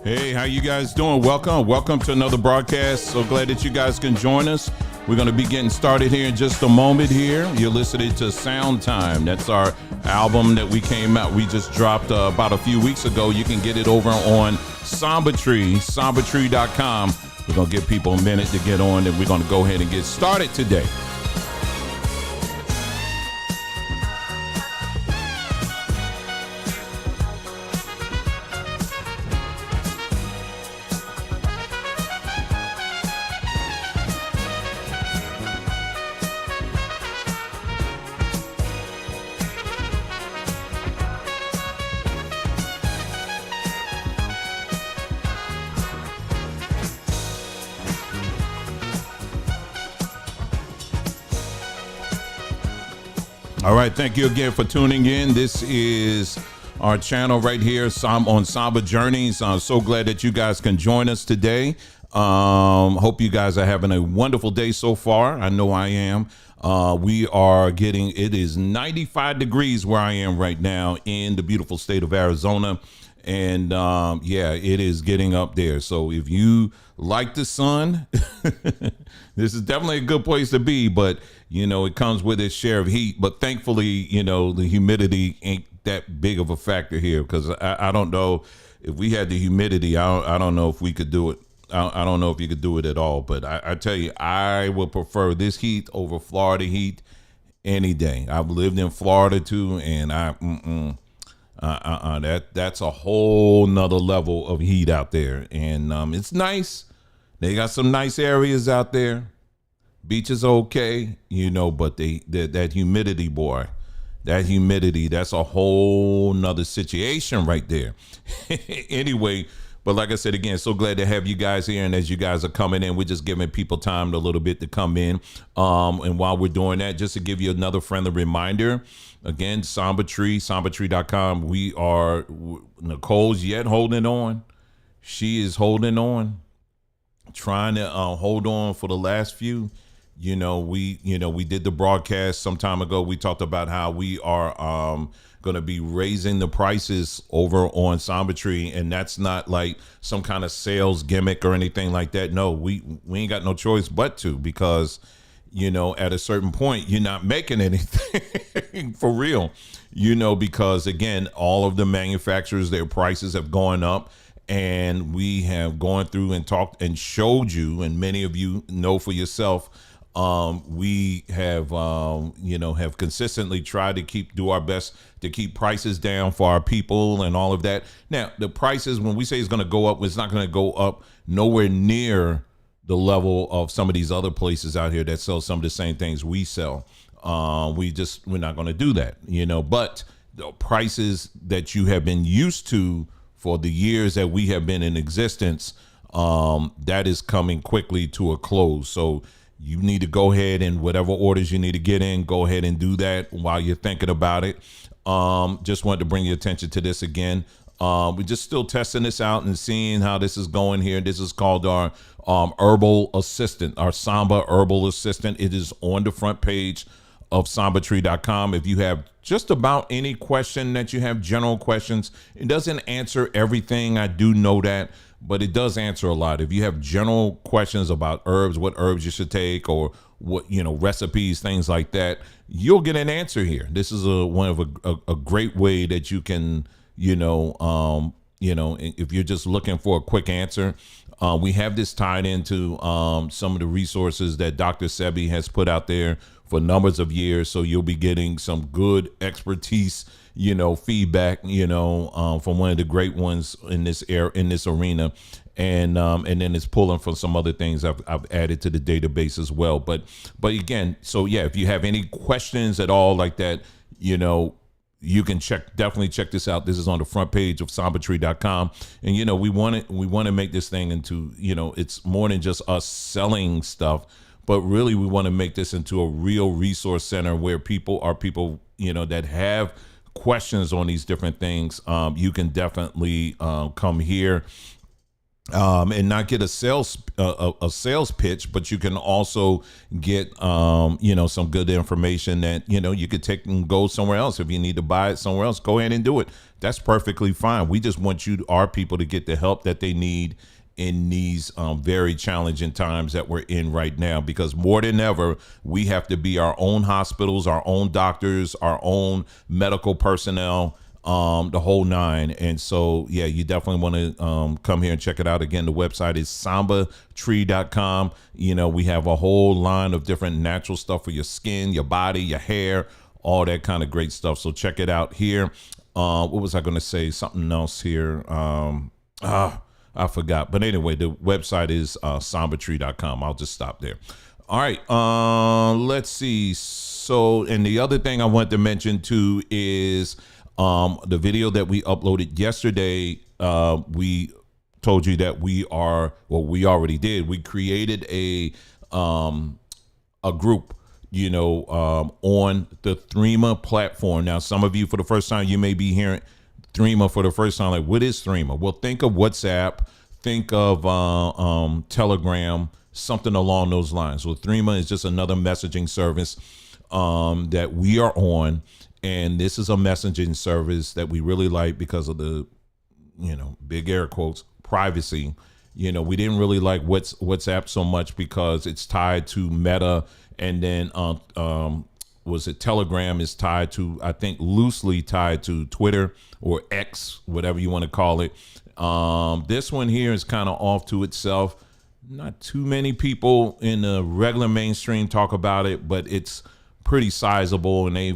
Hey, how you guys doing? Welcome to another broadcast. So glad that you guys can join us. We're going to be getting started here in just a moment here. You're listening to Sound Time. That's our album that we just dropped about a few weeks ago. You can get it over on SambaTree, sambatree.com. We're going to give people a minute to get on, and we're going to go ahead and get started today. All right, thank you again for tuning in. This is our channel right here on Samba Journeys. I'm so glad that you guys can join us today. Hope you guys are having a wonderful day so far. I know I am. It is 95 degrees where I am right now in the beautiful state of Arizona. And it is getting up there. So if you like the sun, this is definitely a good place to be. But, it comes with its share of heat. But thankfully, the humidity ain't that big of a factor here, because I don't know if we had the humidity. I don't know if we could do it. I don't know if you could do it at all. But I tell you, I would prefer this heat over Florida heat any day. I've lived in Florida too, and that's a whole nother level of heat out there. And it's nice. They got some nice areas out there. Beach is okay, but that humidity, boy, that's a whole nother situation right there. Anyway, but like I said, again, so glad to have you guys here. And as you guys are coming in, we're just giving people time a little bit to come in. And while we're doing that, just to give you another friendly reminder, again, SambaTree, sambatree.com. Nicole's yet holding on. She is holding on, trying to hold on for the last few. We did the broadcast some time ago. We talked about how we are going to be raising the prices over on SambaTree, and that's not like some kind of sales gimmick or anything like that. No, we ain't got no choice but to, because at a certain point, you're not making anything for real, because again, all of the manufacturers, their prices have gone up, and we have gone through and talked and showed you, and many of you know for yourself, we have consistently tried to do our best to keep prices down for our people and all of that. Now, the prices, when we say it's going to go up, it's not going to go up nowhere near the level of some of these other places out here that sell some of the same things we sell. We're not going to do that, but the prices that you have been used to for the years that we have been in existence, that is coming quickly to a close. So you need to go ahead and whatever orders you need to get in, go ahead and do that while you're thinking about it. Just wanted to bring your attention to this again. We're just still testing this out and seeing how this is going here. This is called our Herbal Assistant, our Samba Herbal Assistant. It is on the front page of sambatree.com. If you have just about any question that you have, general questions, it doesn't answer everything. I do know that, but it does answer a lot. If you have general questions about herbs, what herbs you should take, or what, recipes, things like that, you'll get an answer here. This is one of a great way that you can, if you're just looking for a quick answer, we have this tied into some of the resources that Dr. Sebi has put out there for numbers of years. So you'll be getting some good expertise, feedback, from one of the great ones in this arena. And then it's pulling from some other things I've added to the database as well. But again, so yeah, if you have any questions at all like that, you can definitely check this out. This is on the front page of sambatree.com. And, we want to make this thing into, it's more than just us selling stuff, but really we want to make this into a real resource center where people, that have questions on these different things. You can definitely come here and not get a sales pitch, but you can also get some good information that you could take and go somewhere else. If you need to buy it somewhere else, go ahead and do it. That's perfectly fine. We just want our people to get the help that they need in these very challenging times that we're in right now, because more than ever we have to be our own hospitals, our own doctors, our own medical personnel, the whole nine. And so, yeah, you definitely want to come here and check it out. Again, the website is sambatree.com. We have a whole line of different natural stuff for your skin, your body, your hair, all that kind of great stuff. So check it out here. What was I going to say? Something else here. I forgot. But anyway, the website is sambatree.com. I'll just stop there. All right. Let's see. So, and the other thing I want to mention too is the video that we uploaded yesterday. We told you that we already did. We created a group, on the Threema platform. Now, some of you, for the first time, you may be hearing Threema for the first time. Like, what is Threema? Well, think of WhatsApp, think of Telegram, something along those lines. So Threema is just another messaging service that we are on. And this is a messaging service that we really like because of the, big air quotes, privacy. We didn't really like WhatsApp so much because it's tied to Meta, and then Telegram is tied to, I think, loosely tied to Twitter or X, whatever you want to call it. This one here is kind of off to itself. Not too many people in the regular mainstream talk about it, but it's pretty sizable, and they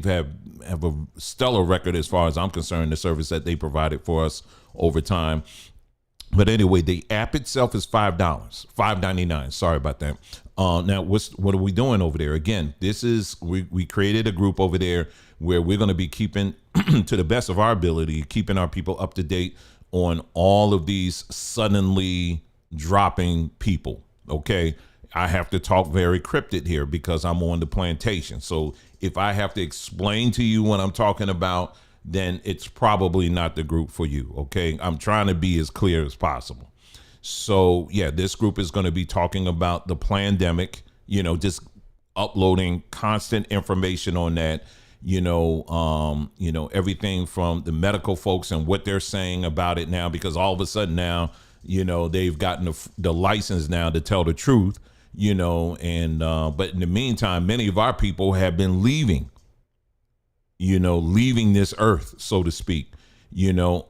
have a stellar record as far as I'm concerned, the service that they provided for us over time. But anyway, the app itself is $5.99. Sorry about that. Now, what are we doing over there? Again, this is, we created a group over there where we're going to be keeping, to the best of our ability, keeping our people up to date on all of these suddenly dropping people. Okay. I have to talk very cryptic here because I'm on the plantation. So if I have to explain to you what I'm talking about, then it's probably not the group for you. Okay. I'm trying to be as clear as possible. So yeah, this group is going to be talking about the pandemic, just uploading constant information on that, everything from the medical folks and what they're saying about it now, because all of a sudden now, they've gotten the license now to tell the truth, but in the meantime, many of our people have been leaving this earth, so to speak,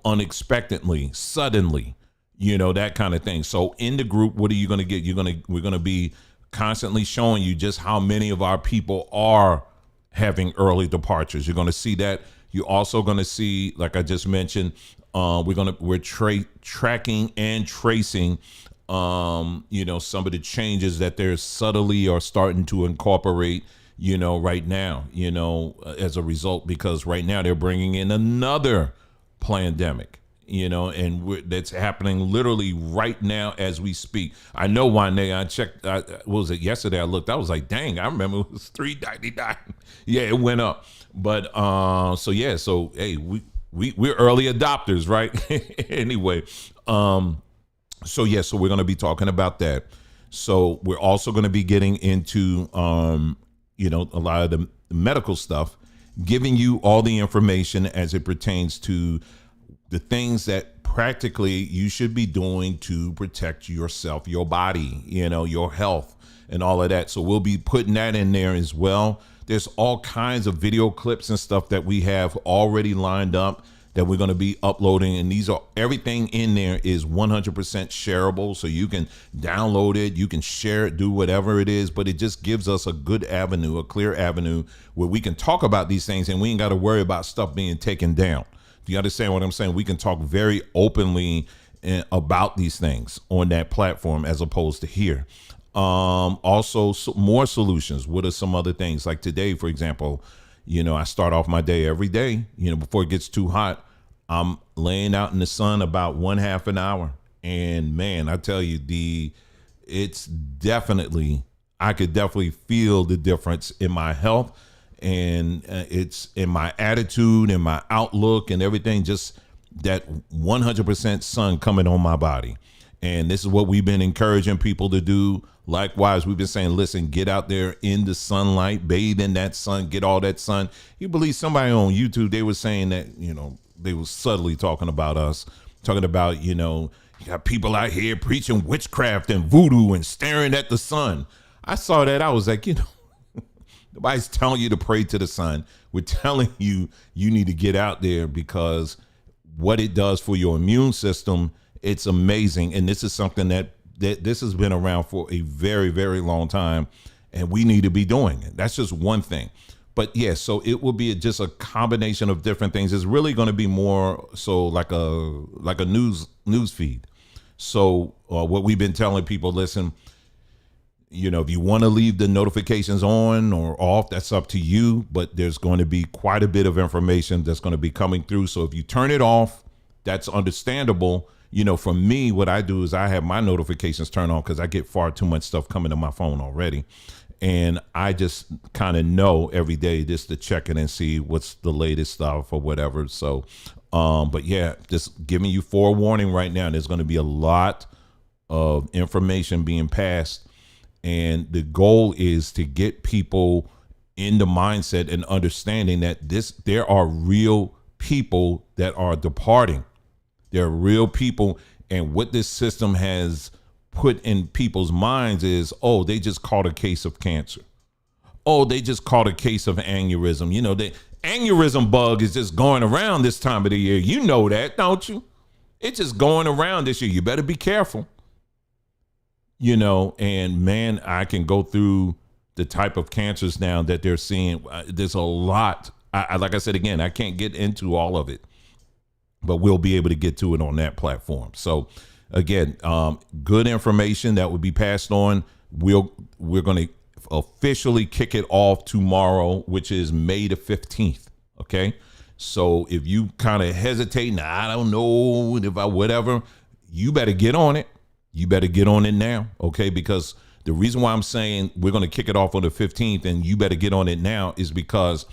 unexpectedly, suddenly, that kind of thing. So in the group, what are you going to get? We're going to be constantly showing you just how many of our people are having early departures. You're going to see that. You're also going to see, like I just mentioned, we're tracking and tracing, some of the changes that they're subtly are starting to incorporate, right now, as a result, because right now they're bringing in another pandemic, and that's happening literally right now as we speak. I know one day I checked, what was it, yesterday I looked, I was like, dang, I remember it was $3.99. Yeah, it went up. But so hey, we're early adopters, right? Anyway, so we're going to be talking about that. So we're also going to be getting into a lot of the medical stuff, giving you all the information as it pertains to the things that practically you should be doing to protect yourself, your body, your health and all of that. So we'll be putting that in there as well. There's all kinds of video clips and stuff that we have already lined up that we're going to be uploading. And everything in there is 100% shareable. So you can download it, you can share it, do whatever it is, but it just gives us a good avenue, a clear avenue where we can talk about these things and we ain't got to worry about stuff being taken down. If you understand what I'm saying, we can talk very openly about these things on that platform as opposed to here. Also more solutions. What are some other things? Like today, for example, I start off my day every day, before it gets too hot, I'm laying out in the sun about 1/2 an hour. And man, I tell you, I could definitely feel the difference in my health, and it's in my attitude and my outlook and everything, just that 100% sun coming on my body. And this is what we've been encouraging people to do. Likewise, we've been saying, listen, get out there in the sunlight, bathe in that sun, get all that sun. You believe somebody on YouTube, they were saying that, they were subtly talking about us, talking about, you got people out here preaching witchcraft and voodoo and staring at the sun. I saw that. I was like, nobody's telling you to pray to the sun. We're telling you, you need to get out there because what it does for your immune system, it's amazing. And this is something that this has been around for a very, very long time, and we need to be doing it. That's just one thing. But yeah, so it will be just a combination of different things. It's really going to be more so like a news feed. So what we've been telling people, listen, if you want to leave the notifications on or off, that's up to you. But there's going to be quite a bit of information that's going to be coming through. So if you turn it off, that's understandable. For me, what I do is I have my notifications turned on because I get far too much stuff coming to my phone already. And I just kind of know every day just to check it and see what's the latest stuff or whatever. So, but yeah, just giving you forewarning right now, there's going to be a lot of information being passed. And the goal is to get people in the mindset and understanding that there are real people that are departing. There are real people. And what this system has put in people's minds is, oh, they just caught a case of cancer. Oh, they just caught a case of aneurysm. The aneurysm bug is just going around this time of the year. You know that, don't you? It's just going around this year. You better be careful. And man, I can go through the type of cancers now that they're seeing. There's a lot. Like I said, again, I can't get into all of it, but we'll be able to get to it on that platform. So again, good information that will be passed on. We're going to officially kick it off tomorrow, which is May the 15th. Okay. So if you kind of hesitate, I don't know if whatever, you better get on it. You better get on it now. Okay. Because the reason why I'm saying we're going to kick it off on the 15th and you better get on it now is because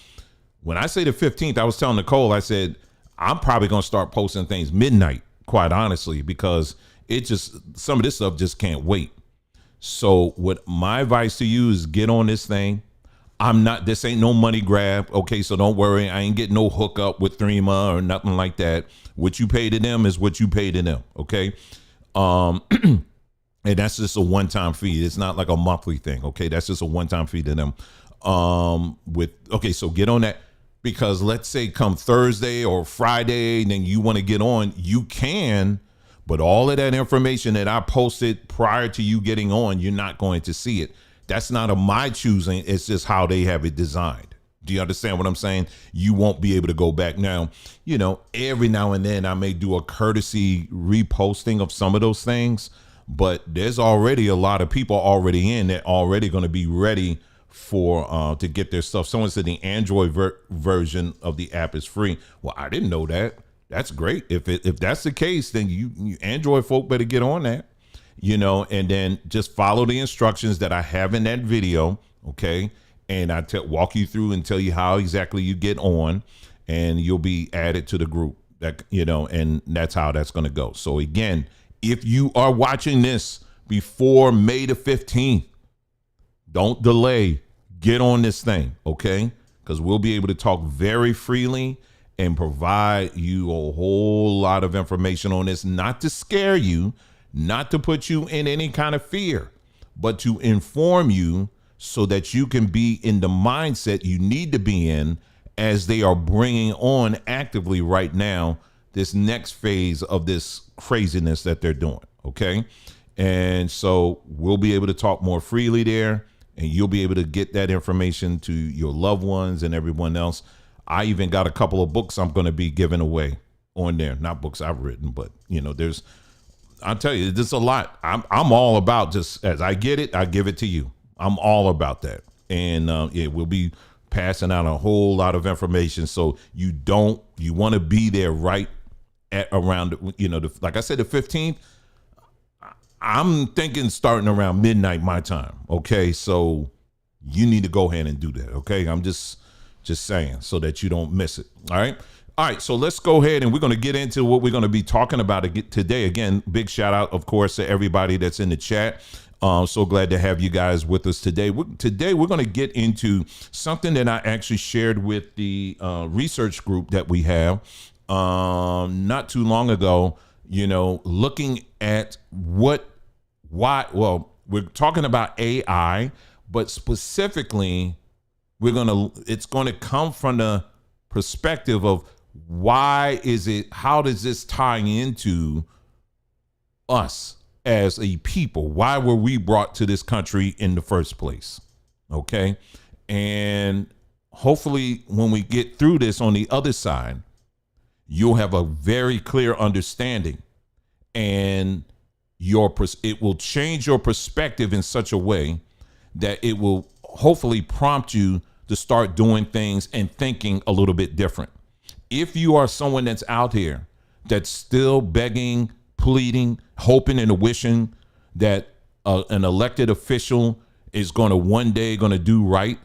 when I say the 15th, I was telling Nicole, I said, I'm probably going to start posting things midnight, quite honestly, because some of this stuff just can't wait. So what my advice to you is get on this thing. This ain't no money grab. Okay. So don't worry. I ain't getting no hookup with Threema or nothing like that. What you pay to them is what you pay to them. Okay. And that's just a one-time fee. It's not like a monthly thing. Okay. That's just a one-time fee to them. So get on that. Because let's say come Thursday or Friday, and then you want to get on, you can, but all of that information that I posted prior to you getting on, you're not going to see it. That's not of my choosing. It's just how they have it designed. Do you understand what I'm saying? You won't be able to go back now. Every now and then I may do a courtesy reposting of some of those things, but there's already a lot of people already in that already going to be ready for to get their stuff. Someone said the Android version of the app is free. Well, I didn't know that. That's great. If that's the case, then you Android folk better get on that, and then just follow the instructions that I have in that video. Okay. And I walk you through and tell you how exactly you get on, and you'll be added to the group and that's how that's going to go. So again, if you are watching this before May the 15th, don't delay. Get on this thing, okay? Because we'll be able to talk very freely and provide you a whole lot of information on this, not to scare you, not to put you in any kind of fear, but to inform you so that you can be in the mindset you need to be in as they are bringing on actively right now this next phase of this craziness that they're doing, okay? And so we'll be able to talk more freely there. And you'll be able to get that information to your loved ones and everyone else. I even got a couple of books I'm going to be giving away on there. Not books I've written, but I'll tell you, there's a lot. I'm all about just as I get it, I give it to you. I'm all about that. And we'll be passing out a whole lot of information. So you want to be there right at around, like I said, the 15th. I'm thinking starting around midnight my time. Okay. So you need to go ahead and do that. Okay. I'm just saying so that you don't miss it. All right. All right, so let's go ahead and we're going to get into what we're going to be talking about today. Again, big shout out, of course, to everybody that's in the chat. So glad to have you guys with us today. Today, we're going to get into something that I actually shared with the research group that we have not too long ago, looking at we're talking about AI, but specifically, it's going to come from the perspective of how does this tie into us as a people? Why were we brought to this country in the first place? Okay. And hopefully when we get through this on the other side, you'll have a very clear understanding, and it will change your perspective in such a way that it will hopefully prompt you to start doing things and thinking a little bit different. If you are someone that's out here that's still begging, pleading, hoping and wishing that an elected official is going to one day going to do right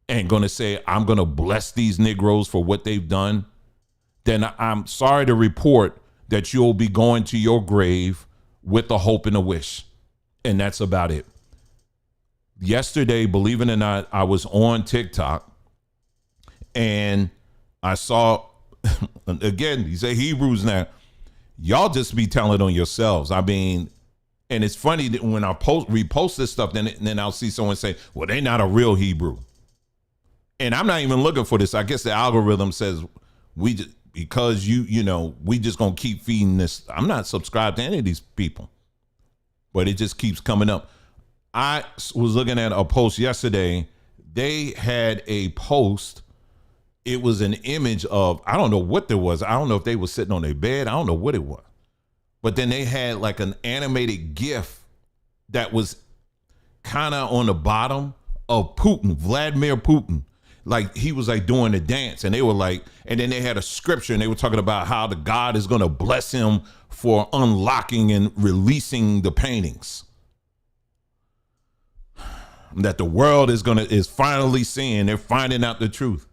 and going to say, I'm going to bless these Negroes for what they've done, then I'm sorry to report that you'll be going to your grave with a hope and a wish. And that's about it. Yesterday, believe it or not, I was on TikTok and I saw, again, these are Hebrews now. Y'all just be telling on yourselves. I mean, and it's funny that when I repost this stuff, then I'll see someone say, well, they're not a real Hebrew. And I'm not even looking for this. I guess the algorithm says we just gonna keep feeding this. I'm not subscribed to any of these people, but it just keeps coming up. I was looking at a post yesterday. They had a post. It was an image of, I don't know what there was. I don't know if they were sitting on their bed. I don't know what it was. But then they had like an animated GIF that was kind of on the bottom of Putin, Vladimir Putin. Like he was like doing the dance, and they were like, and then they had a scripture and they were talking about how the God is going to bless him for unlocking and releasing the paintings. That the world is finally seeing, they're finding out the truth.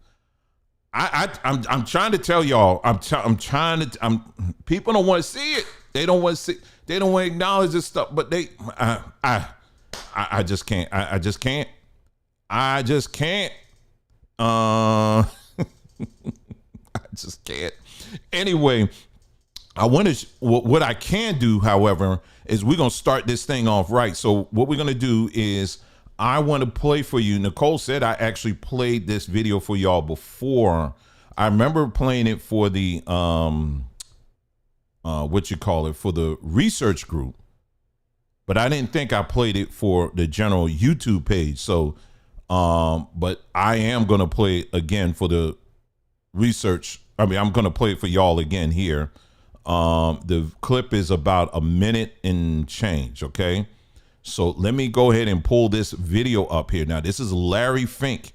I'm trying to tell y'all, people don't want to see it. They don't want to see, they don't want to acknowledge this stuff, but I just can't. I just can't. I just can't. I just can't. Anyway, what I can do, however, is we're going to start this thing off right. So what we're going to do is I want to play for you. Nicole said I actually played this video for y'all before. I remember playing it for the, for the research group, but I didn't think I played it for the general YouTube page. So, but I am going to play it again for the research. I'm going to play it for y'all again here. The clip is about a minute and change. Okay. So let me go ahead and pull this video up here. Now, this is Larry Fink.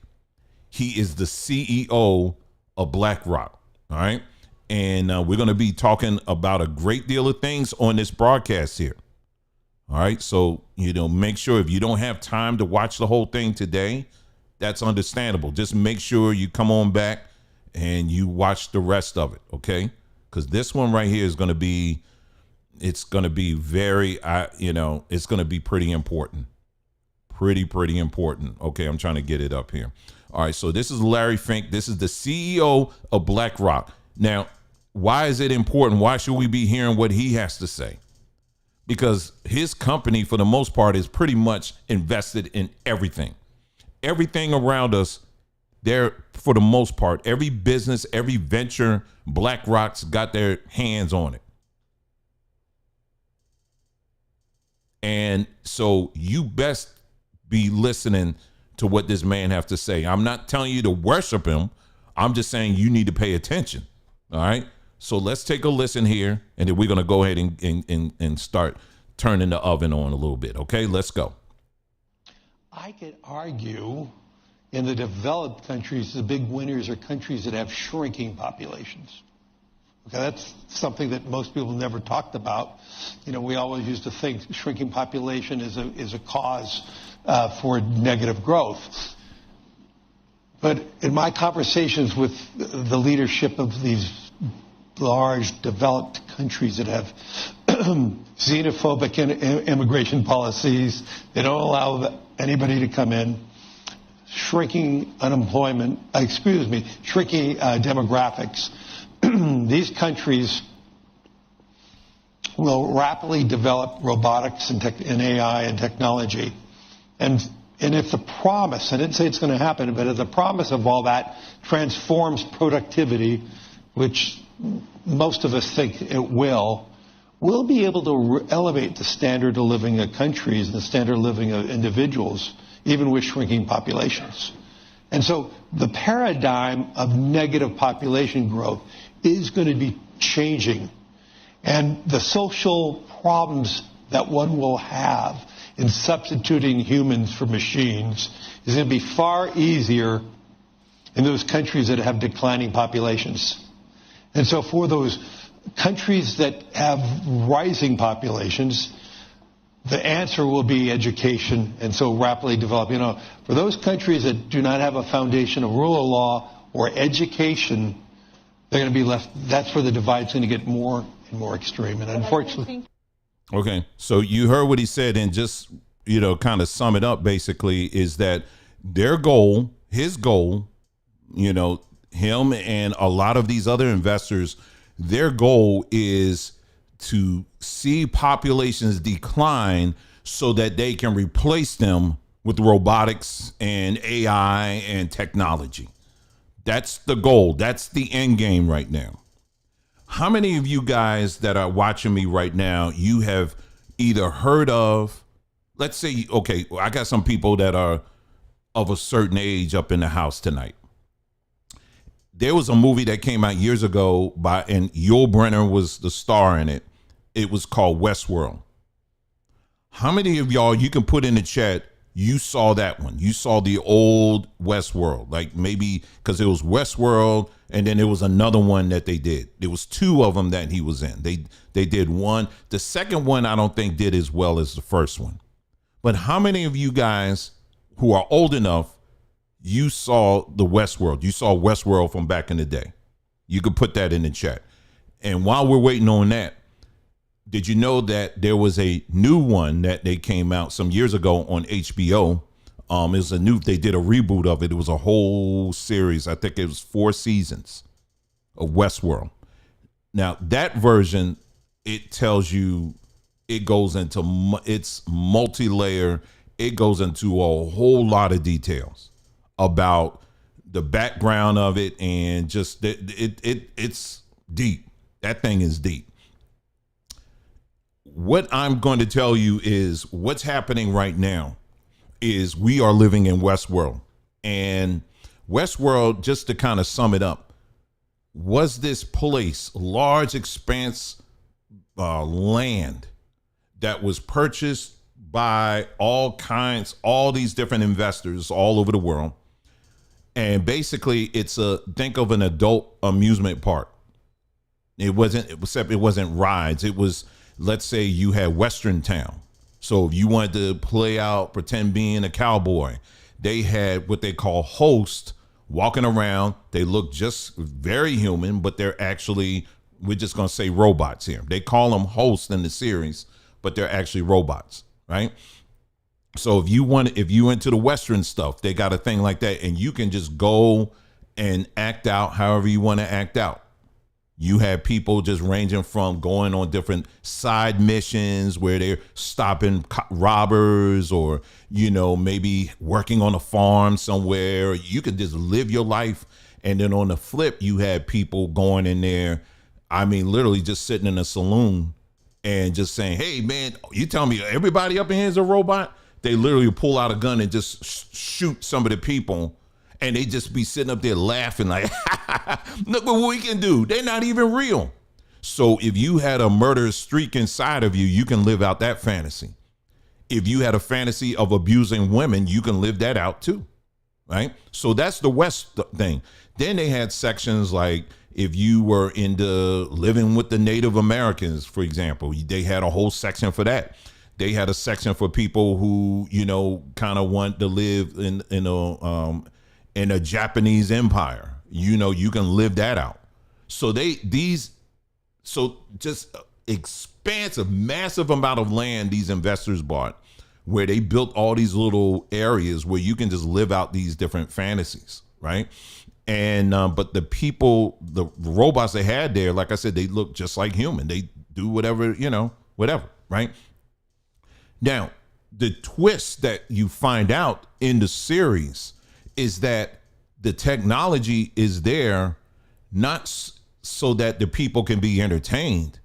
He is the CEO of BlackRock. All right. And we're going to be talking about a great deal of things on this broadcast here. All right. So, make sure if you don't have time to watch the whole thing today, that's understandable. Just make sure you come on back and you watch the rest of it. OK, because this one right here is going to be, it's going to be very, it's going to be pretty important. Pretty important. Okay, I'm trying to get it up here. All right, so this is Larry Fink. This is the CEO of BlackRock. Now, why is it important? Why should we be hearing what he has to say? Because his company, for the most part, is pretty much invested in everything. Everything around us, they're, for the most part, every business, every venture, BlackRock's got their hands on it. And so you best be listening to what this man have to say. I'm not telling you to worship him. I'm just saying you need to pay attention. All right. So let's take a listen here, and then we're going to go ahead and start turning the oven on a little bit. Okay, let's go. I could argue in the developed countries, the big winners are countries that have shrinking populations. Okay, that's something that most people never talked about. We always used to think shrinking population is a cause for negative growth. But in my conversations with the leadership of these large developed countries that have xenophobic immigration policies, they don't allow anybody to come in, shrinking unemployment, shrinking demographics, these countries will rapidly develop robotics and AI and technology. And if the promise, I didn't say it's going to happen, but if the promise of all that transforms productivity, which most of us think it will, we'll be able to elevate the standard of living of countries and the standard of living of individuals, even with shrinking populations. And so the paradigm of negative population growth is going to be changing. And the social problems that one will have in substituting humans for machines is going to be far easier in those countries that have declining populations. And so for those countries that have rising populations, the answer will be education, and so rapidly develop. For those countries that do not have a foundation of rule of law or education, they're going to be left. That's where the divide's going to get more and more extreme. And unfortunately. Okay, so you heard what he said, and just, kind of sum it up, basically, is that their goal, his goal, him and a lot of these other investors, their goal is to see populations decline so that they can replace them with robotics and AI and technology. That's the goal. That's the end game right now. How many of you guys that are watching me right now, you have either heard of, let's say, okay, I got some people that are of a certain age up in the house tonight. There was a movie that came out years ago and Yul Brynner was the star in it. It was called Westworld. How many of y'all, you can put in the chat, you saw that one? You saw the old Westworld, like maybe because it was Westworld and then there was another one that they did. There was two of them that he was in. They did one. The second one I don't think did as well as the first one. But how many of you guys who are old enough, you saw the Westworld? You saw Westworld from back in the day. You could put that in the chat. And while we're waiting on that, did you know that there was a new one that they came out some years ago on HBO? It was they did a reboot of it. It was a whole series. I think it was 4 seasons of Westworld. Now that version, it tells you, it goes into, it's multi-layer. It goes into a whole lot of details about the background of it, and just it's deep. That thing is deep. What I'm going to tell you is what's happening right now is we are living in Westworld. And Westworld, just to kind of sum it up, was this place, large expanse land that was purchased by all these different investors all over the world. And basically think of an adult amusement park. It wasn't rides. It was, let's say you had Western Town. So if you wanted to pretend being a cowboy, they had what they call hosts walking around. They look just very human, but they're actually, we're just going to say robots here. They call them hosts in the series, but they're actually robots, right? So if you into the Western stuff, they got a thing like that, and you can just go and act out however you want to act out. You have people just ranging from going on different side missions where they're stopping robbers, or, maybe working on a farm somewhere. You can just live your life. And then on the flip, you have people going in there, literally just sitting in a saloon and just saying, hey, man, you tell me everybody up in here is a robot? They literally pull out a gun and just shoot some of the people. And they just be sitting up there laughing like, look what we can do. They're not even real. So if you had a murderous streak inside of you, you can live out that fantasy. If you had a fantasy of abusing women, you can live that out too, right? So that's the West thing. Then they had sections like if you were into living with the Native Americans, for example, they had a whole section for that. They had a section for people who, kind of want to live and a Japanese empire. You know, you can live that out. So just expansive, massive amount of land these investors bought, where they built all these little areas where you can just live out these different fantasies, right? And but the people, the robots they had there, like I said, they look just like human. They do whatever, whatever, right? Now, the twist that you find out in the series is that the technology is there not so that the people can be entertained.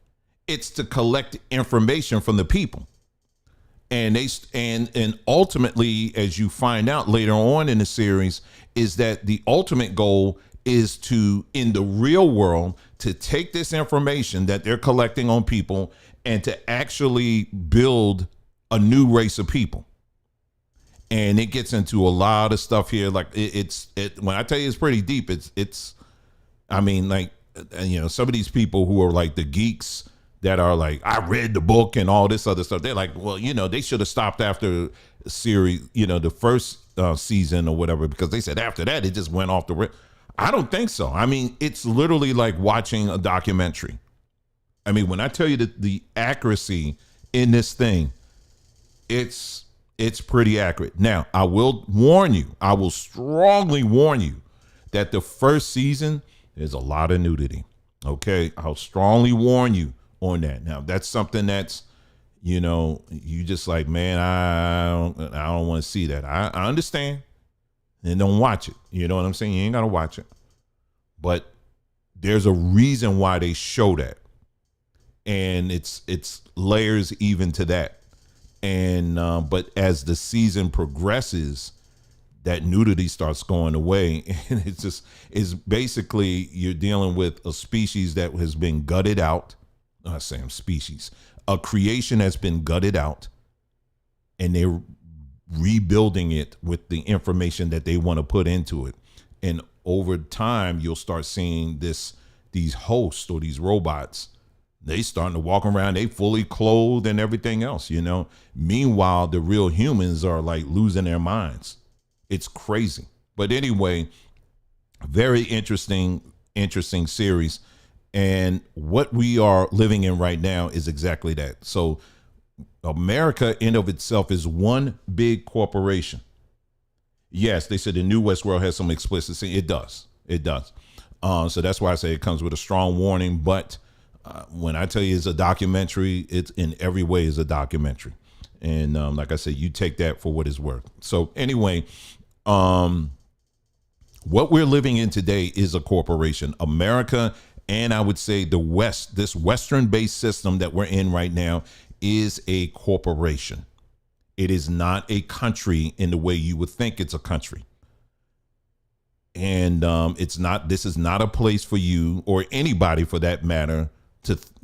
It's to collect information from the people. And and ultimately, as you find out later on in the series, is that the ultimate goal is to, in the real world, to take this information that they're collecting on people and to actually build a new race of people. And it gets into a lot of stuff here. Like when I tell you it's pretty deep, I mean, like, some of these people who are like the geeks that are like, I read the book and all this other stuff. They're like, well, they should have stopped after series, the first season or whatever, because they said after that, it just went off the rip. I don't think so. I mean, it's literally like watching a documentary. I mean, when I tell you that the accuracy in this thing, it's pretty accurate. Now, I will strongly warn you that the first season, there's a lot of nudity. Okay. I'll strongly warn you on that. Now, that's something that's, you just like, man, I don't want to see that. I understand, and don't watch it. You know what I'm saying? You ain't got to watch it. But there's a reason why they show that. And it's layers even to that. And but as the season progresses, that nudity starts going away, and it's basically you're dealing with a species that has been gutted out. I'm saying species, a creation that's been gutted out, and they're rebuilding it with the information that they want to put into it. And over time, you'll start seeing these hosts or these robots. They starting to walk around, they fully clothed and everything else, Meanwhile, the real humans are like losing their minds. It's crazy. But anyway, very interesting series. And what we are living in right now is exactly that. So America in of itself is one big corporation. Yes, they said the New West World has some explicit scene. It does. So that's why I say it comes with a strong warning. But when I tell you it's a documentary, it's in every way is a documentary. And like I said, you take that for what it's worth. So anyway, what we're living in today is a corporation. America, and I would say the West, this Western-based system that we're in right now is a corporation. It is not a country in the way you would think it's a country. And this is not a place for you or anybody for that matter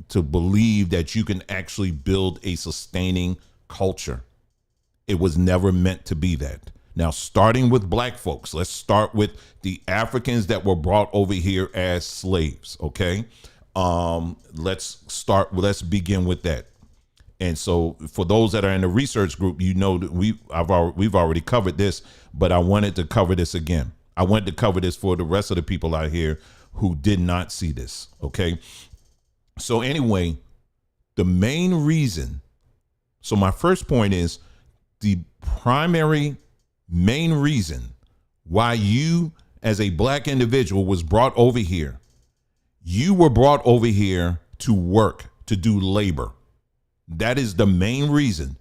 to believe that you can actually build a sustaining culture. It was never meant to be that. Now, starting with black folks, let's start with the Africans that were brought over here as slaves. Okay. Let's begin with that. And so for those that are in the research group, that we've already covered this, but I wanted to cover this again. I wanted to cover this for the rest of the people out here who did not see this. Okay. So anyway, the main reason. So my first point is the main reason why you as a black individual was brought over here. You were brought over here to work, to do labor. That is the main reason.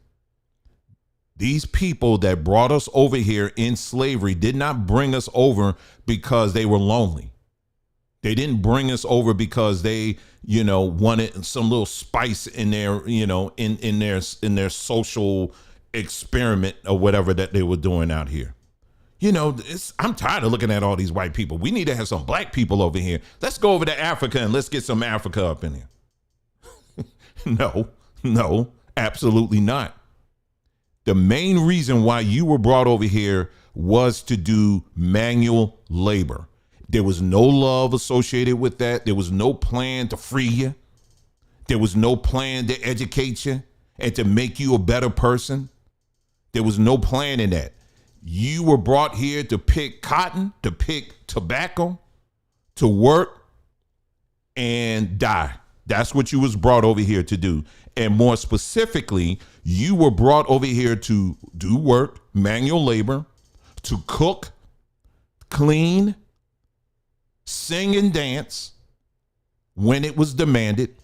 These people that brought us over here in slavery did not bring us over because they were lonely. They didn't bring us over because they, wanted some little spice in their, in their social experiment or whatever that they were doing out here. I'm tired of looking at all these white people. We need to have some black people over here. Let's go over to Africa and let's get some Africa up in here. No, absolutely not. The main reason why you were brought over here was to do manual labor. There was no love associated with that. There was no plan to free you. There was no plan to educate you and to make you a better person. There was no plan in that. You were brought here to pick cotton, to pick tobacco, to work and die. That's what you was brought over here to do. And more specifically, you were brought over here to do work, manual labor, to cook, clean, sing and dance when it was demanded,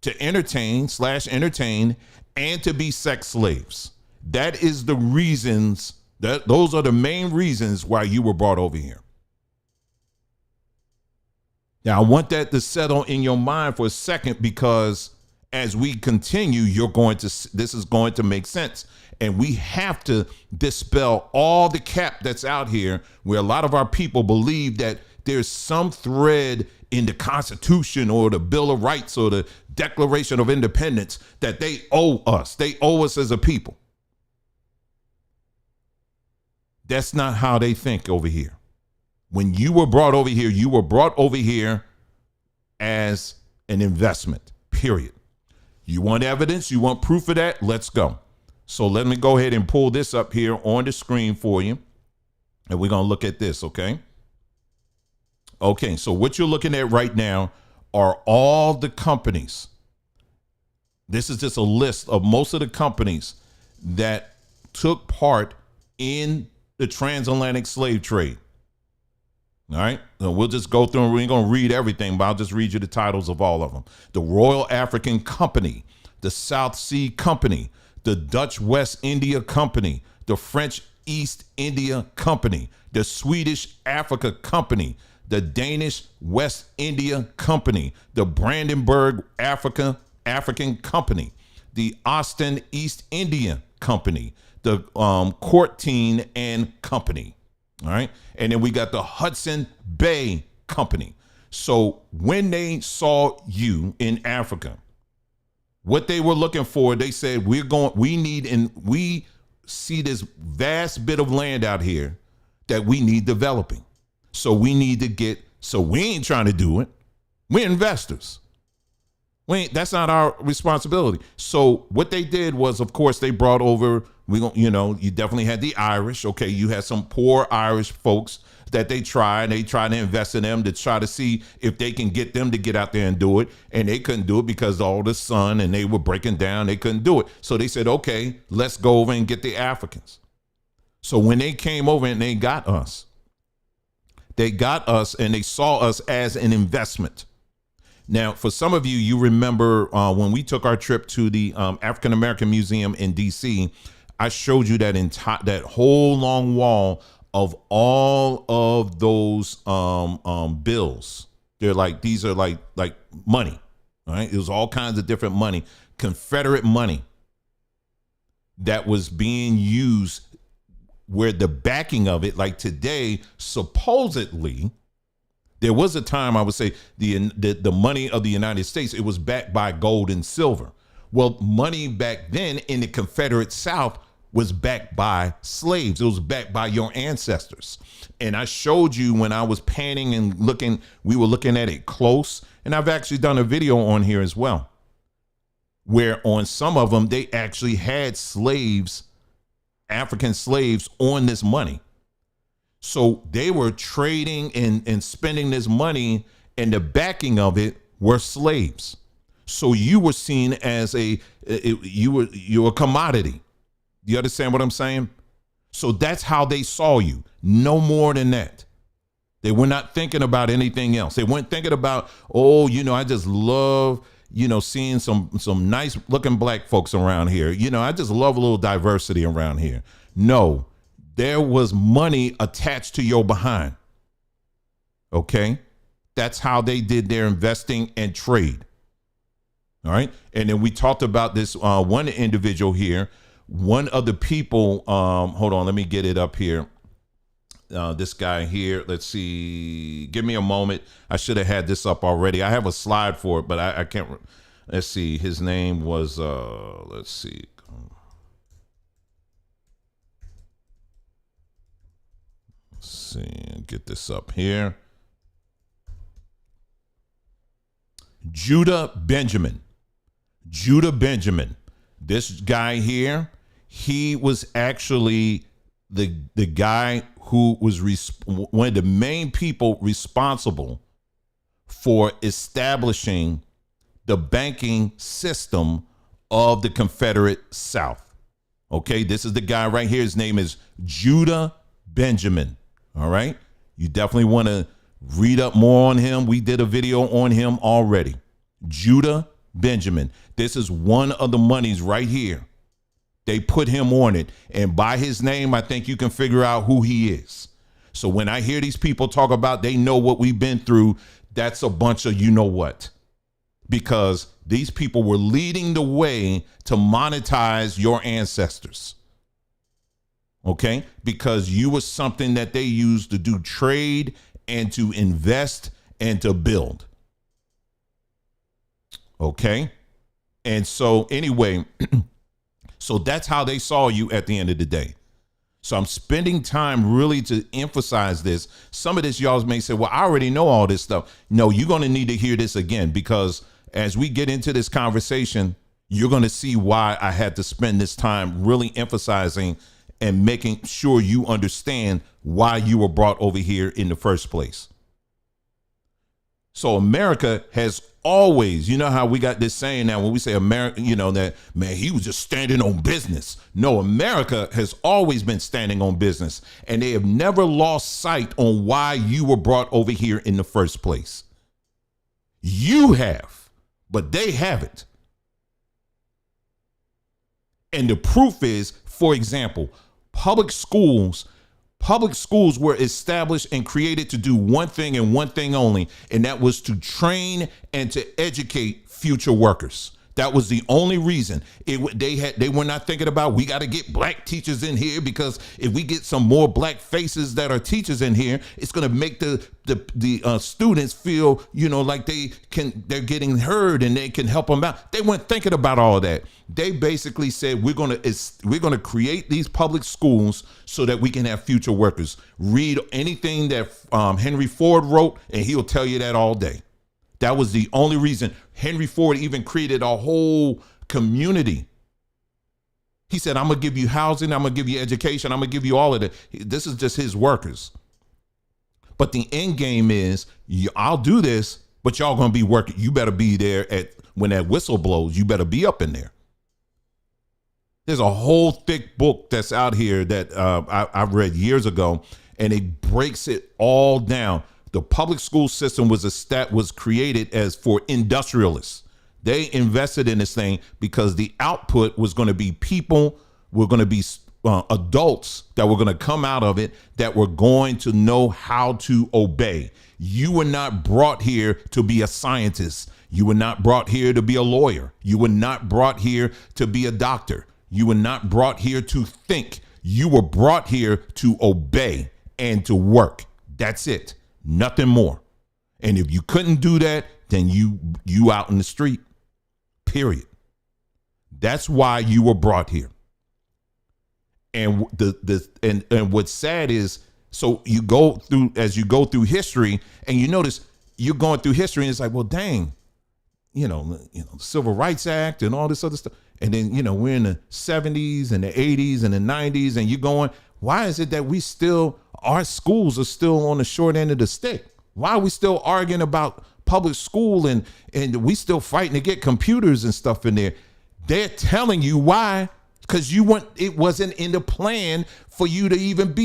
to entertain, and to be sex slaves. That is the reasons, those are the main reasons why you were brought over here. Now, I want that to settle in your mind for a second, because as we continue, this is going to make sense. And we have to dispel all the cap that's out here where a lot of our people believe that there's some thread in the Constitution or the Bill of Rights or the Declaration of Independence that they owe us. They owe us as a people. That's not how they think over here. When you were brought over here, you were brought over here as an investment, period. You want evidence? You want proof of that? Let's go. So let me go ahead and pull this up here on the screen for you. And we're going to look at this, okay? Okay, so what you're looking at right now are all the companies. This is just a list of most of the companies that took part in the transatlantic slave trade. All right, so we'll just go through and we ain't going to read everything, but I'll just read you the titles of all of them. The Royal African Company, the South Sea Company, the Dutch West India Company, the French East India Company, the Swedish Africa Company, the Danish West India Company, the Brandenburg African Company, the Ostend East India Company, the Courtine and Company. All right. And then we got the Hudson Bay Company. So when they saw you in Africa, what they were looking for, they said, we see this vast bit of land out here that we need developing. So we need to so we ain't trying to do it. We're investors. That's not our responsibility. So what they did was, of course, they brought over, you definitely had the Irish. Okay, you had some poor Irish folks that they tried to invest in them to try to see if they can get them to get out there and do it. And they couldn't do it because of all the sun and they were breaking down. They couldn't do it. So they said, okay, let's go over and get the Africans. So when they came over and they got us and they saw us as an investment. Now, for some of you, you remember when we took our trip to the African American Museum in D.C., I showed you that whole long wall of all of those bills. These are like money, all right? It was all kinds of different money, Confederate money that was being used, where the backing of it, like today, supposedly, there was a time I would say the money of the United States, it was backed by gold and silver. Well, money back then in the Confederate South was backed by slaves. It was backed by your ancestors. And I showed you when I was panning and looking, we were looking at it close. And I've actually done a video on here as well, where on some of them, they actually had slaves, African slaves on this money. So they were trading and spending this money, and the backing of it were slaves. So you were seen as you were a commodity. You understand what I'm saying? So that's how they saw you. No more than that. They were not thinking about anything else. They weren't thinking about, I just love, seeing some nice looking black folks around here. I just love a little diversity around here. No. There was money attached to your behind. Okay? That's how they did their investing and trade. All right? And then we talked about this one individual here. One of the people, hold on, let me get it up here. This guy here, let's see. Give me a moment. I should have had this up already. I have a slide for it, but I can't. Let's see. His name was, let's see. Get this up here. Judah Benjamin. This guy here, he was actually the guy who was one of the main people responsible for establishing the banking system of the Confederate South. Okay, this is the guy right here. His name is Judah Benjamin. All right, you definitely want to read up more on him. We did a video on him already. Judah Benjamin. This is one of the monies right here. They put him on it. And by his name, I think you can figure out who he is. So when I hear these people talk about they know what we've been through, that's a bunch of you know what. Because these people were leading the way to monetize your ancestors. Okay? Because you were something that they used to do trade and to invest and to build. Okay? And so anyway, so that's how they saw you at the end of the day. So I'm spending time really to emphasize this. Some of this y'all may say, well, I already know all this stuff. No, you're going to need to hear this again, because as we get into this conversation, you're going to see why I had to spend this time really emphasizing and making sure you understand why you were brought over here in the first place. So America has always, you know how we got this saying now when we say America, you know, that, man, he was just standing on business. No, America has always been standing on business, and they have never lost sight on why you were brought over here in the first place. You have, but they haven't. And the proof is, for example, public schools were established and created to do one thing and one thing only, and that was to train and to educate future workers. That was the only reason. They were not thinking about, we got to get black teachers in here, because if we get some more black faces that are teachers in here, it's going to make the students feel, you know, like they're getting heard and they can help them out. They weren't thinking about all of that. They basically said, we're going to create these public schools so that we can have future workers. Read anything that Henry Ford wrote, and he'll tell you that all day. That was the only reason. Henry Ford even created a whole community. He said, I'm going to give you housing, I'm going to give you education, I'm going to give you all of it. This is just his workers. But the end game is, I'll do this, but y'all going to be working. You better be there when that whistle blows. You better be up in there. There's a whole thick book that's out here that I read years ago, and it breaks it all down. The public school system was created as for industrialists. They invested in this thing because the output was going to be people, were going to be adults that were going to come out of it that were going to know how to obey. You were not brought here to be a scientist. You were not brought here to be a lawyer. You were not brought here to be a doctor. You were not brought here to think. You were brought here to obey and to work. That's it. Nothing more. And if you couldn't do that, then you out in the street. Period. That's why you were brought here. And and what's sad is, so you go through history, and you notice you're going through history, and it's like, well, dang, you know, the Civil Rights Act and all this other stuff. And then, we're in the 70s and the 80s and the 90s, and you're going, why is it that our schools are still on the short end of the stick? Why are we still arguing about public school and we still fighting to get computers and stuff in there? They're telling you why, because it wasn't in the plan for you to even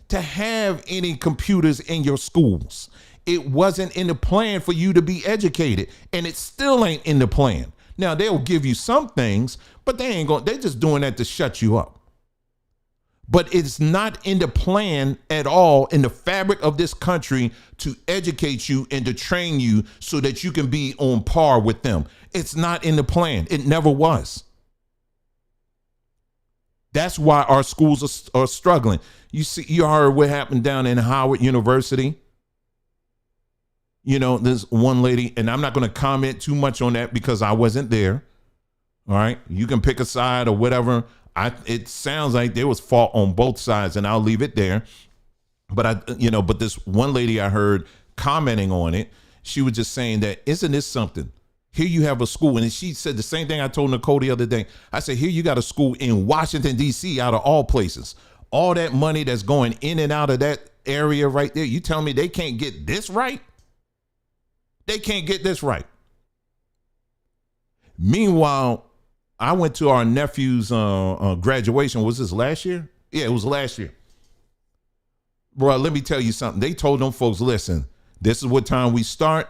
to have any computers in your schools. It wasn't in the plan for you to be educated, and it still ain't in the plan. Now, they'll give you some things, but they're just doing that to shut you up. But it's not in the plan at all, in the fabric of this country, to educate you and to train you so that you can be on par with them. It's not in the plan. It never was. That's why our schools are struggling. You heard what happened down in Howard University. There's one lady, and I'm not going to comment too much on that because I wasn't there. All right. You can pick a side or whatever. It sounds like there was fault on both sides, and I'll leave it there. But but this one lady I heard commenting on it, she was just saying that, isn't this something? Here you have a school, and she said the same thing I told Nicole the other day. I said, here you got a school in Washington, D.C., out of all places. All that money that's going in and out of that area right there. You tell me they can't get this right? They can't get this right. Meanwhile, I went to our nephew's graduation. Was this last year? Yeah, it was last year. Bro, let me tell you something. They told them folks, listen, this is what time we start.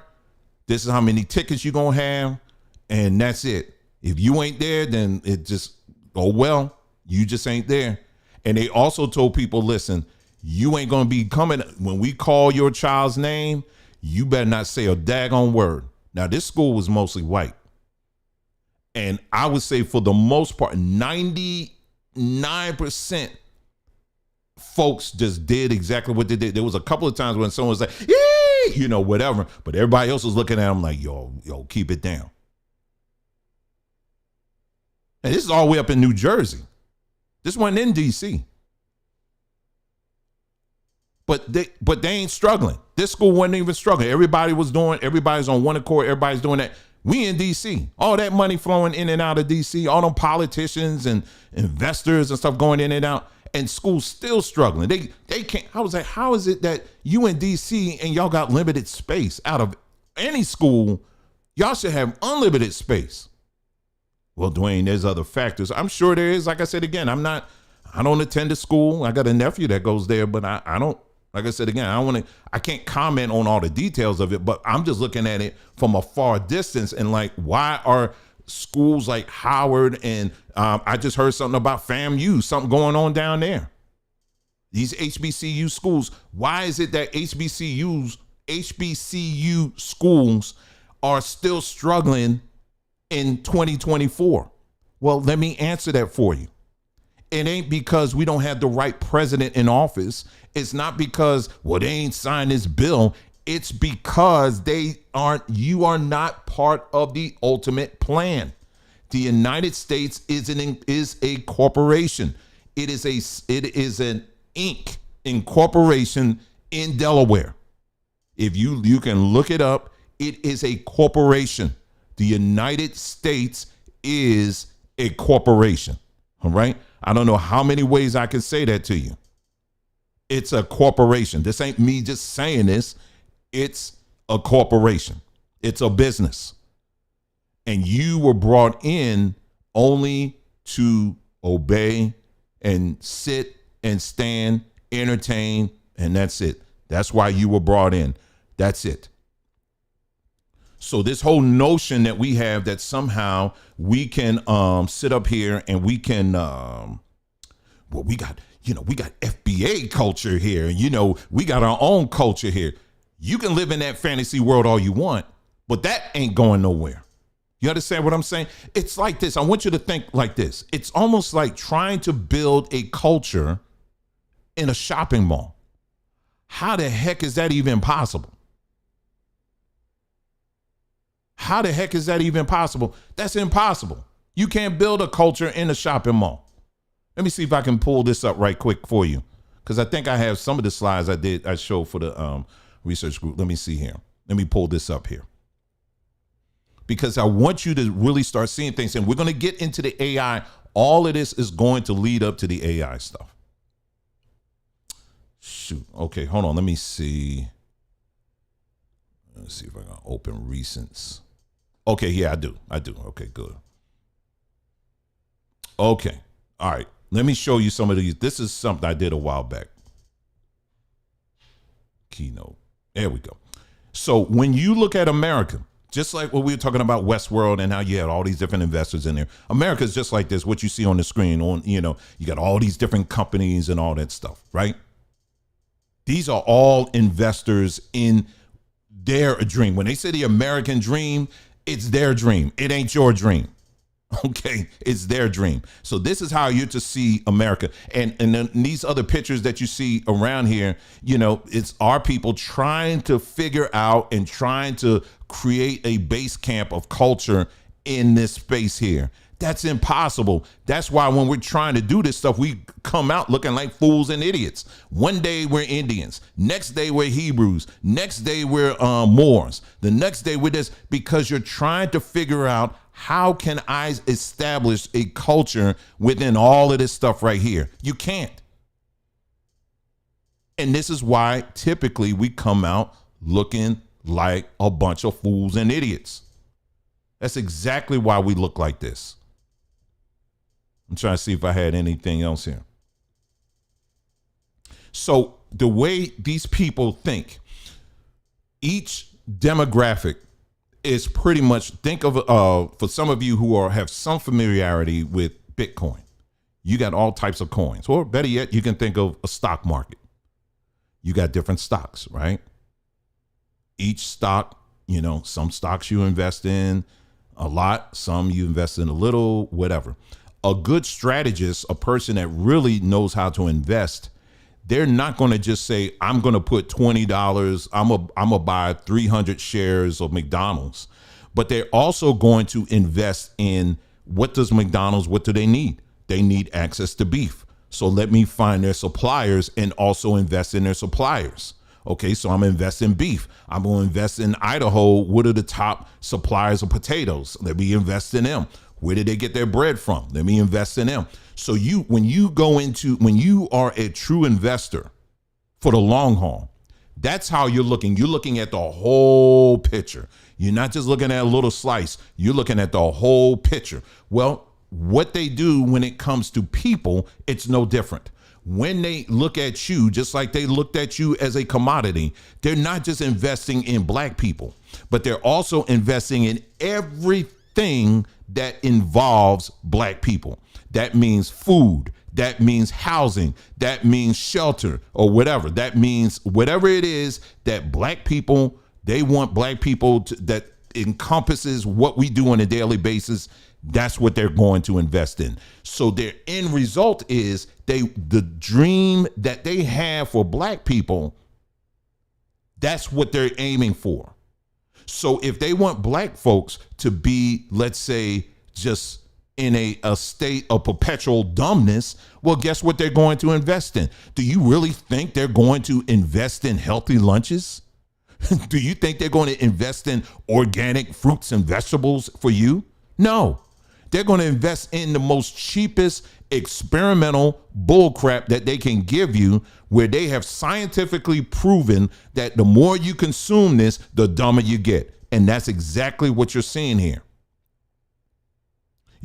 This is how many tickets you're going to have. And that's it. If you ain't there, then it just, oh, well, you just ain't there. And they also told people, listen, you ain't going to be coming. When we call your child's name, you better not say a daggone word. Now, this school was mostly white. And I would say for the most part, 99% folks just did exactly what they did. There was a couple of times when someone was like, yee, you know, whatever. But everybody else was looking at them like, yo, keep it down. And this is all the way up in New Jersey. This wasn't in D.C. But they ain't struggling. This school wasn't even struggling. Everybody's on one accord. Everybody's doing that. We in D.C. All that money flowing in and out of D.C. All them politicians and investors and stuff going in and out. And school's still struggling. They can't. I was like, how is it that you in D.C. and y'all got limited space? Out of any school, y'all should have unlimited space. Well, Dwayne, there's other factors. I'm sure there is. Like I said again, I don't attend a school. I got a nephew that goes there, but I don't. Like I said again, I can't comment on all the details of it, but I'm just looking at it from a far distance and like, why are schools like Howard and I just heard something about FAMU, something going on down there. These HBCU schools, why is it that HBCU schools are still struggling in 2024? Well, let me answer that for you. It ain't because we don't have the right president in office. It's not because, well, they ain't signed this bill. It's because you are not part of the ultimate plan. The United States is a corporation. It is an Inc. incorporation in Delaware. If you can look it up, it is a corporation. The United States is a corporation. All right. I don't know how many ways I can say that to you. It's a corporation. This ain't me just saying this. It's a corporation. It's a business. And you were brought in only to obey and sit and stand, entertain, and that's it. That's why you were brought in. That's it. So this whole notion that we have that somehow we can sit up here and we can we got FBA culture here, and we got our own culture here. You can live in that fantasy world all you want, but that ain't going nowhere. You understand what I'm saying? It's like this. I want you to think like this. It's almost like trying to build a culture in a shopping mall. How the heck is that even possible? How the heck is that even possible? That's impossible. You can't build a culture in a shopping mall. Let me see if I can pull this up right quick for you, because I think I have some of the slides I showed for the research group. Let me see here. Let me pull this up here, because I want you to really start seeing things. And we're going to get into the AI. All of this is going to lead up to the AI stuff. Shoot. Okay, hold on. Let me see. Let's see if I can open recents. Okay, yeah, I do. Okay, good. Okay. All right. Let me show you some of these. This is something I did a while back. Keynote. There we go. So when you look at America, just like what we were talking about Westworld and how you had all these different investors in there, America is just like this. What you see on the screen, you got all these different companies and all that stuff, right? These are all investors in their dream. When they say the American dream, it's their dream. It ain't your dream. Okay, it's their dream. So this is how you're to see America. And then these other pictures that you see around here, it's our people trying to figure out and trying to create a base camp of culture in this space here. That's impossible. That's why when we're trying to do this stuff, we come out looking like fools and idiots. One day we're Indians. Next day we're Hebrews. Next day we're Moors. The next day we're this, because you're trying to figure out, how can I establish a culture within all of this stuff right here? You can't. And this is why typically we come out looking like a bunch of fools and idiots. That's exactly why we look like this. I'm trying to see if I had anything else here. So the way these people think, each demographic is pretty much, think of, for some of you who have some familiarity with Bitcoin, you got all types of coins, or better yet, you can think of a stock market. You got different stocks, right? Each stock, some stocks you invest in a lot, some you invest in a little, whatever. A good strategist, a person that really knows how to invest, they're not going to just say, I'm going to put $20, I'm going to buy 300 shares of McDonald's. But they're also going to invest in, what does McDonald's, what do they need? They need access to beef. So let me find their suppliers and also invest in their suppliers. Okay, so I'm investing in beef. I'm going to invest in Idaho. What are the top suppliers of potatoes? Let me invest in them. Where did they get their bread from? Let me invest in them. So when you are a true investor for the long haul, that's how you're looking. You're looking at the whole picture. You're not just looking at a little slice. You're looking at the whole picture. Well, what they do when it comes to people, it's no different. When they look at you, just like they looked at you as a commodity, they're not just investing in black people, but they're also investing in everything that involves black people. That means food, that means housing, that means shelter, or whatever. That means whatever it is that black people, they want black people to, that encompasses what we do on a daily basis. That's what they're going to invest in. So their end result is the dream that they have for black people, that's what they're aiming for. So if they want black folks to be, let's say, just in a state of perpetual dumbness, well, guess what they're going to invest in? Do you really think they're going to invest in healthy lunches? Do you think they're going to invest in organic fruits and vegetables for you? No. They're going to invest in the most cheapest experimental bullcrap that they can give you, where they have scientifically proven that the more you consume this, the dumber you get. And that's exactly what you're seeing here.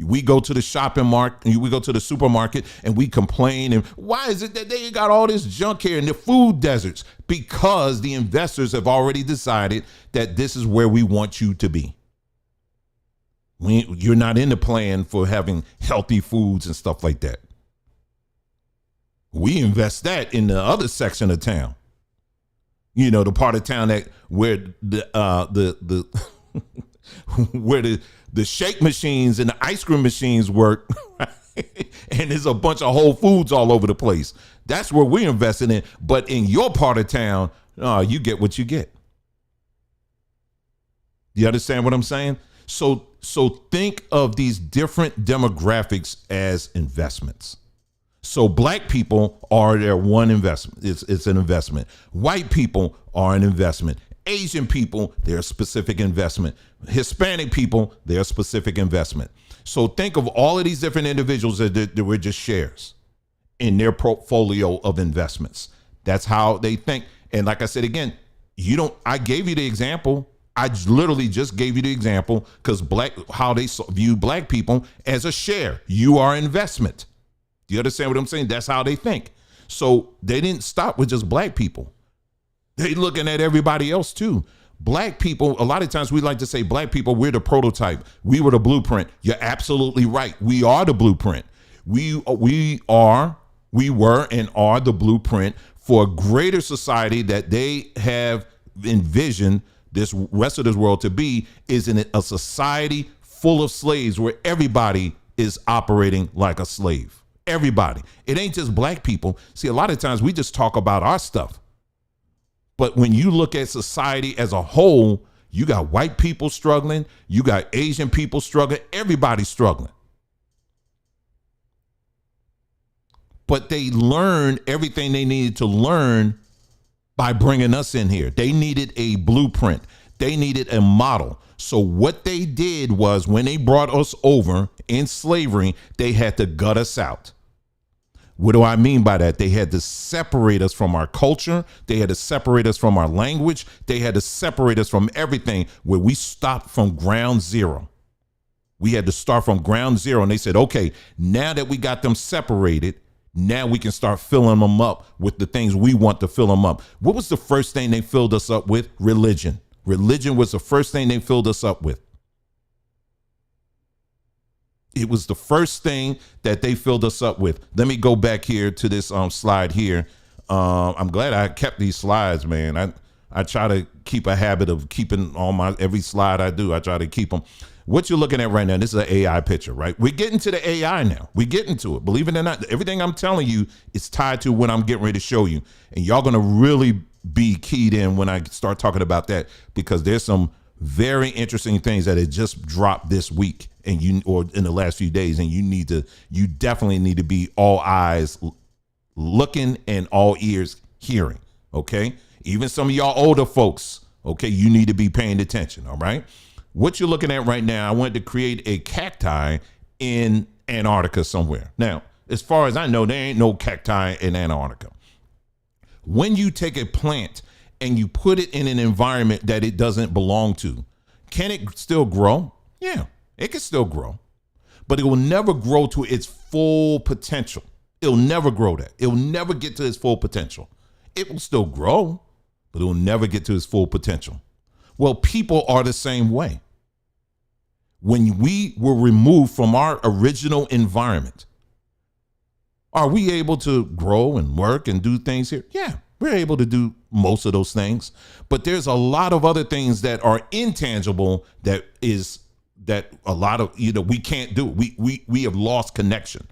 We go to the shopping market, we go to the supermarket, and we complain. And why is it that they got all this junk here in the food deserts? Because the investors have already decided that this is where we want you to be. You're not in the plan for having healthy foods and stuff like that. We invest that in the other section of town. The part of town that where the where the shake machines and the ice cream machines work, right? And there's a bunch of Whole Foods all over the place. That's where we're investing in. But in your part of town, you get what you get. You understand what I'm saying? So think of these different demographics as investments. So black people are their one investment. It's an investment. White people are an investment. Asian people, they're a specific investment. Hispanic people, they're a specific investment. So think of all of these different individuals that were just shares in their portfolio of investments. That's how they think. And like I said, again, I gave you the example. I literally just gave you the example because how they view black people as a share. You are investment. Do you understand what I'm saying? That's how they think. So they didn't stop with just black people. They looking at everybody else too. Black people, a lot of times we like to say black people, we're the prototype. We were the blueprint. You're absolutely right. We are the blueprint. We were and are the blueprint for a greater society that they have envisioned this rest of this world to be, is in a society full of slaves where everybody is operating like a slave. Everybody. It ain't just black people. See, a lot of times we just talk about our stuff. But when you look at society as a whole, you got white people struggling, you got Asian people struggling, everybody's struggling. But they learned everything they needed to learn by bringing us in here. They needed a blueprint. They needed a model. So what they did was, when they brought us over in slavery, they had to gut us out. What do I mean by that? They had to separate us from our culture. They had to separate us from our language. They had to separate us from everything, where we stopped from ground zero. We had to start from ground zero. And they said, okay, now that we got them separated, now we can start filling them up with the things we want to fill them up. What was the first thing they filled us up with? Religion. Religion was the first thing they filled us up with. It was the first thing that they filled us up with. Let me go back here to this slide here. I'm glad I kept these slides, man. I try to keep a habit of keeping every slide I do. I try to keep them. What you're looking at right now, this is an AI picture, right? We're getting to the AI now. We're getting to it. Believe it or not, everything I'm telling you is tied to what I'm getting ready to show you. And y'all going to really be keyed in when I start talking about that, because there's some very interesting things that had just dropped this week or in the last few days. And you definitely need to be all eyes looking and all ears hearing. Okay. Even some of y'all older folks. Okay. You need to be paying attention. All right. What you're looking at right now, I wanted to create a cacti in Antarctica somewhere. Now, as far as I know, there ain't no cacti in Antarctica. When you take a plant and you put it in an environment that it doesn't belong to, can it still grow? Yeah, it can still grow, but it will never grow to its full potential. It'll never grow that. It'll never get to its full potential. It will still grow, but it will never get to its full potential. Well, people are the same way. When we were removed from our original environment, are we able to grow and work and do things here? Yeah, we're able to do most of those things. But there's a lot of other things that are intangible that a lot of, we can't do. We have lost connection.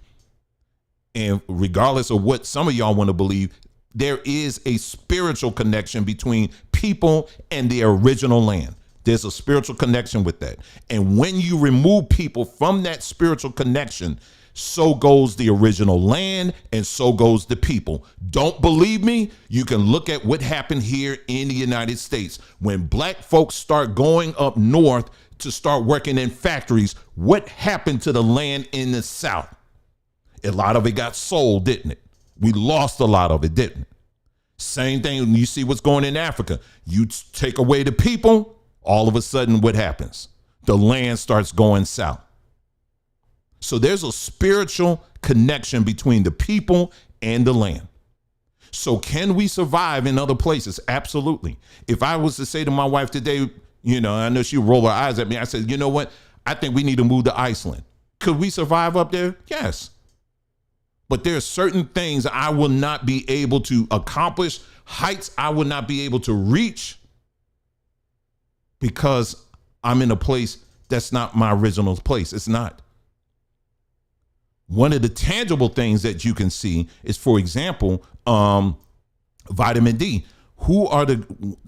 And regardless of what some of y'all want to believe, there is a spiritual connection between people and the original land. There's a spiritual connection with that. And when you remove people from that spiritual connection, so goes the original land and so goes the people. Don't believe me? You can look at what happened here in the United States. When black folks start going up north to start working in factories, what happened to the land in the South? A lot of it got sold, didn't it? We lost a lot of it, didn't it? Same thing when you see what's going in Africa. You take away the people, all of a sudden what happens? The land starts going south. So there's a spiritual connection between the people and the land. So can we survive in other places? Absolutely. If I was to say to my wife today, I know she roll her eyes at me. I said, you know what? I think we need to move to Iceland. Could we survive up there? Yes. But there are certain things I will not be able to accomplish, heights I will not be able to reach, because I'm in a place that's not my original place. It's not. One of the tangible things that you can see is, for example, vitamin D. Who are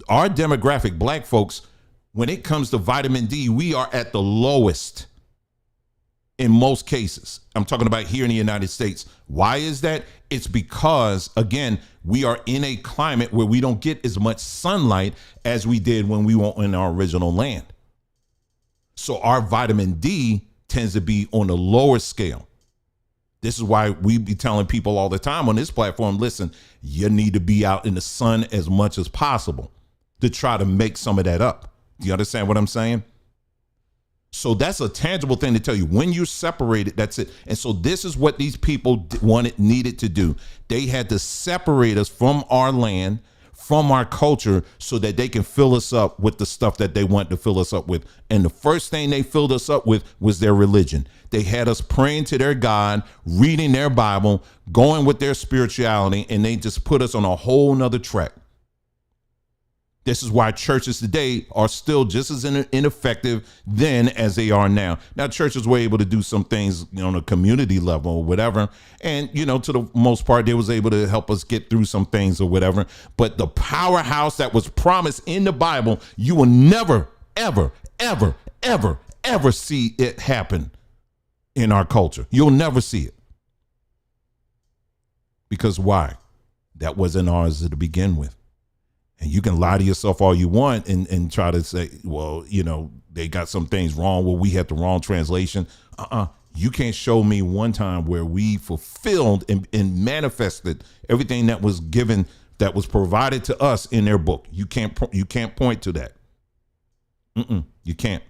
our demographic, black folks, when it comes to vitamin D, we are at the lowest in most cases. I'm talking about here in the United States. Why is that? It's because, again, we are in a climate where we don't get as much sunlight as we did when we were in our original land. So our vitamin D tends to be on a lower scale. This is why we be telling people all the time on this platform, listen, you need to be out in the sun as much as possible to try to make some of that up. Do you understand what I'm saying? So that's a tangible thing to tell you. When you're separated, that's it. And so this is what these people needed to do. They had to separate us from our land, from our culture, so that they can fill us up with the stuff that they want to fill us up with. And the first thing they filled us up with was their religion. They had us praying to their God, reading their Bible, going with their spirituality, and they just put us on a whole nother track. This is why churches today are still just as ineffective then as they are now. Now, churches were able to do some things on a community level or whatever. And, to the most part, they was able to help us get through some things or whatever. But the powerhouse that was promised in the Bible, you will never, ever, ever, ever, ever see it happen in our culture. You'll never see it. Because why? That wasn't ours to begin with. And you can lie to yourself all you want and try to say, well, they got some things wrong. Well, we had the wrong translation. You can't show me one time where we fulfilled and manifested everything that was given, that was provided to us in their book. You can't point to that. You can't.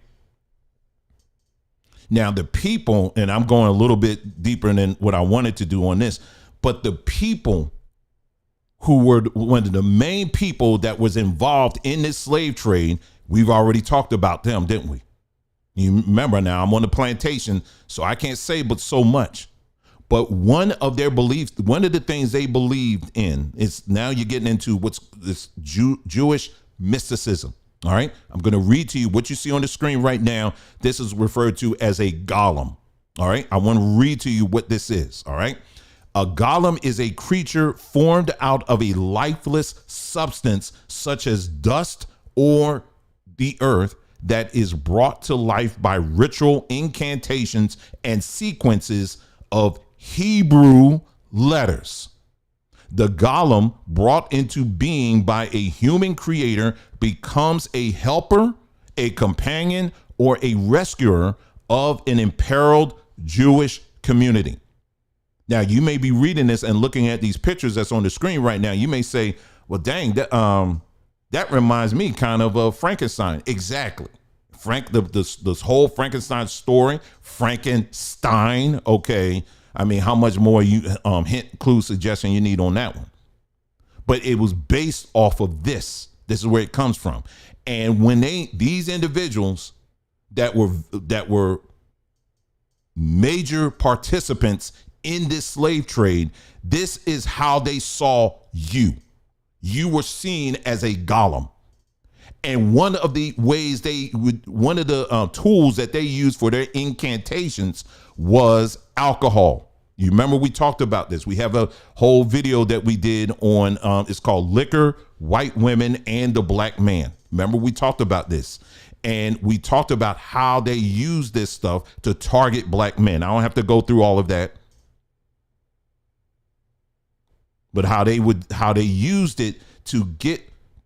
Now the people, and I'm going a little bit deeper than what I wanted to do on this, but the people who were one of the main people that was involved in this slave trade, we've already talked about them, didn't we? You remember now, I'm on the plantation, so I can't say but so much. But one of their beliefs, one of the things they believed in is, now you're getting into what's this Jewish mysticism. All right. I'm going to read to you what you see on the screen right now. This is referred to as a golem. All right. I want to read to you what this is. All right. A golem is a creature formed out of a lifeless substance such as dust or the earth that is brought to life by ritual incantations and sequences of Hebrew letters. The golem, brought into being by a human creator, becomes a helper, a companion, or a rescuer of an imperiled Jewish community. Now, you may be reading this and looking at these pictures that's on the screen right now. You may say, well, dang, that reminds me kind of Frankenstein. Exactly. This whole Frankenstein story, Frankenstein. Okay. I mean, how much more hint, clue, suggestion you need on that one? But it was based off of this. This is where it comes from. And when these individuals that were major participants in this slave trade, this is how they saw you. You were seen as a golem. And one of the ways one of the tools that they used for their incantations was alcohol. You remember we talked about this. We have a whole video that we did on, it's called Liquor, White Women, and the Black Man. Remember we talked about this. And we talked about how they use this stuff to target black men. I don't have to go through all of that. But how they used it to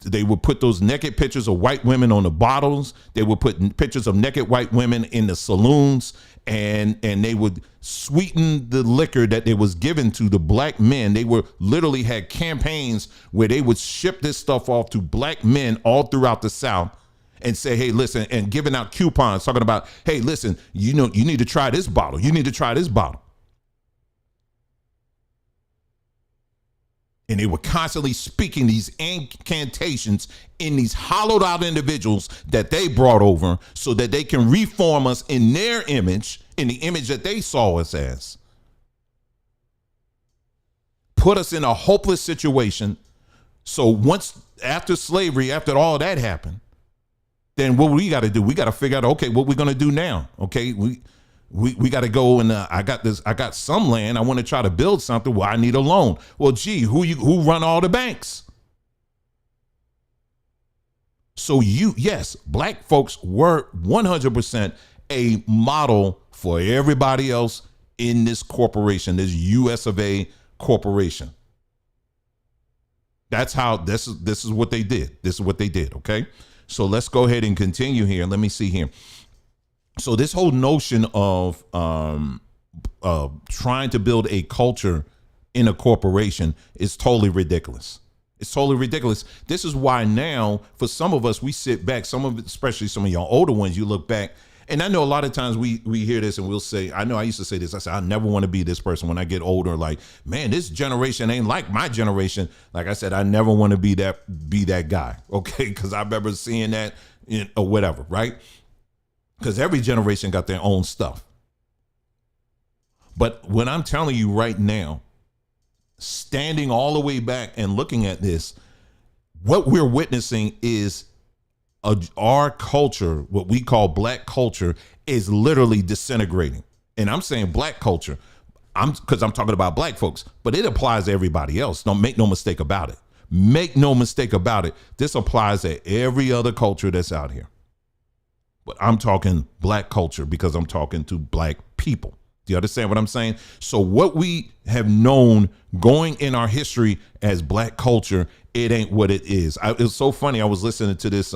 they would put those naked pictures of white women on the bottles. They would put pictures of naked white women in the saloons, and they would sweeten the liquor that they was given to the black men. They were literally had campaigns where they would ship this stuff off to black men all throughout the South and say, hey, listen, and giving out coupons talking about, hey, listen, you need to try this bottle. You need to try this bottle. And they were constantly speaking these incantations in these hollowed out individuals that they brought over so that they can reform us in their image, in the image that they saw us as. Put us in a hopeless situation. So after slavery, after all that happened, then what we got to do, we got to figure out, okay, what we're going to do now. Okay, we got to go and I got some land. I want to try to build something. Well, I need a loan. Well, gee, who run all the banks? So yes, black folks were 100% a model for everybody else in this corporation, this US of A corporation. That's how this is what they did. This is what they did. Okay. So let's go ahead and continue here. Let me see here. So this whole notion of trying to build a culture in a corporation is totally ridiculous. It's totally ridiculous. This is why now, for some of us, we sit back, especially some of y'all older ones, you look back. And I know a lot of times we hear this and we'll say, I know I used to say this. I said, I never want to be this person when I get older. Like, man, this generation ain't like my generation. Like I said, I never want to be that guy. Okay. Cause I remember seeing that or whatever. Right. Because every generation got their own stuff. But what I'm telling you right now, standing all the way back and looking at this, what we're witnessing is our culture, what we call black culture, is literally disintegrating. And I'm saying black culture, because I'm talking about black folks, but it applies to everybody else. Don't make no mistake about it. Make no mistake about it. This applies to every other culture that's out here. But I'm talking black culture because I'm talking to black people. Do you understand what I'm saying? So what we have known going in our history as black culture, it ain't what it is. It was so funny. I was listening to this,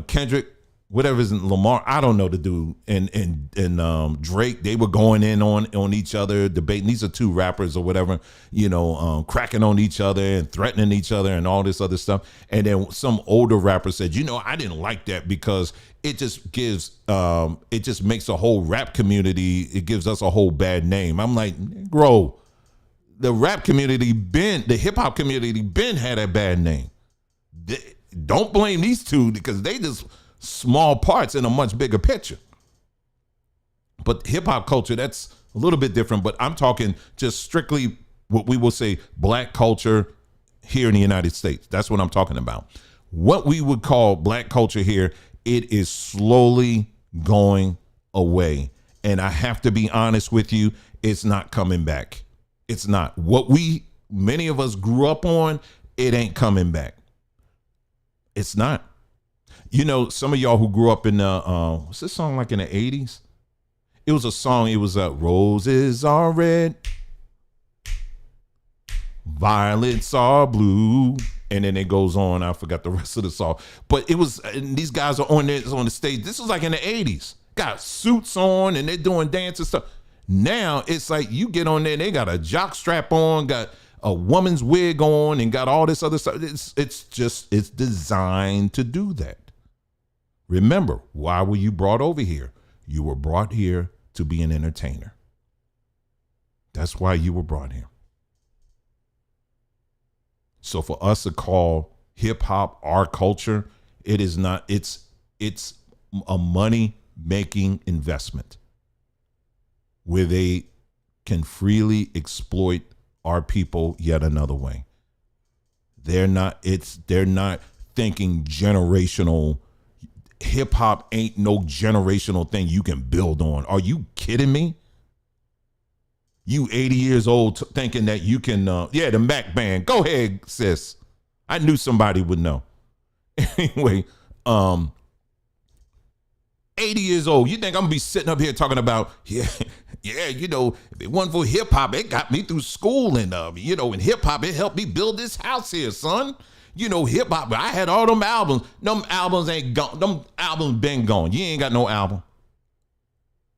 Kendrick whatever isn't Lamar, I don't know the dude, and Drake, they were going in on each other, debating. These are two rappers or whatever, cracking on each other and threatening each other and all this other stuff. And then some older rapper said, I didn't like that because it just gives, it just makes the whole rap community, it gives us a whole bad name. I'm like, bro, the rap community the hip hop community had a bad name. Don't blame these two because they just small parts in a much bigger picture. But hip hop culture, that's a little bit different, but I'm talking just strictly what we will say black culture here in the United States. That's what I'm talking about. What we would call black culture here, it is slowly going away. And I have to be honest with you, it's not coming back. It's not. What many of us grew up on, it ain't coming back. It's not. Some of y'all who grew up in what's this song like in the 80s? It was a song, it was roses are red, violets are blue. And then it goes on. I forgot the rest of the song. But it was, and these guys are on the stage. This was like in the 80s. Got suits on and they're doing dance and stuff. Now it's like you get on there, they got a jock strap on, got a woman's wig on, and got all this other stuff. It's designed to do that. Remember, why were you brought over here? You were brought here to be an entertainer. That's why you were brought here. So for us to call hip hop our culture, it is not, it's a money making investment where they can freely exploit our people yet another way. They're not thinking generational. Hip hop ain't no generational thing you can build on. Are you kidding me? You 80 years old thinking that you can, the Mac Band. Go ahead, sis. I knew somebody would know. Anyway, 80 years old. You think I'm gonna be sitting up here talking about, if it wasn't for hip hop, it got me through school, and in hip hop, it helped me build this house here, son. Hip hop, I had all them albums. Them albums ain't gone. Them albums been gone. You ain't got no album.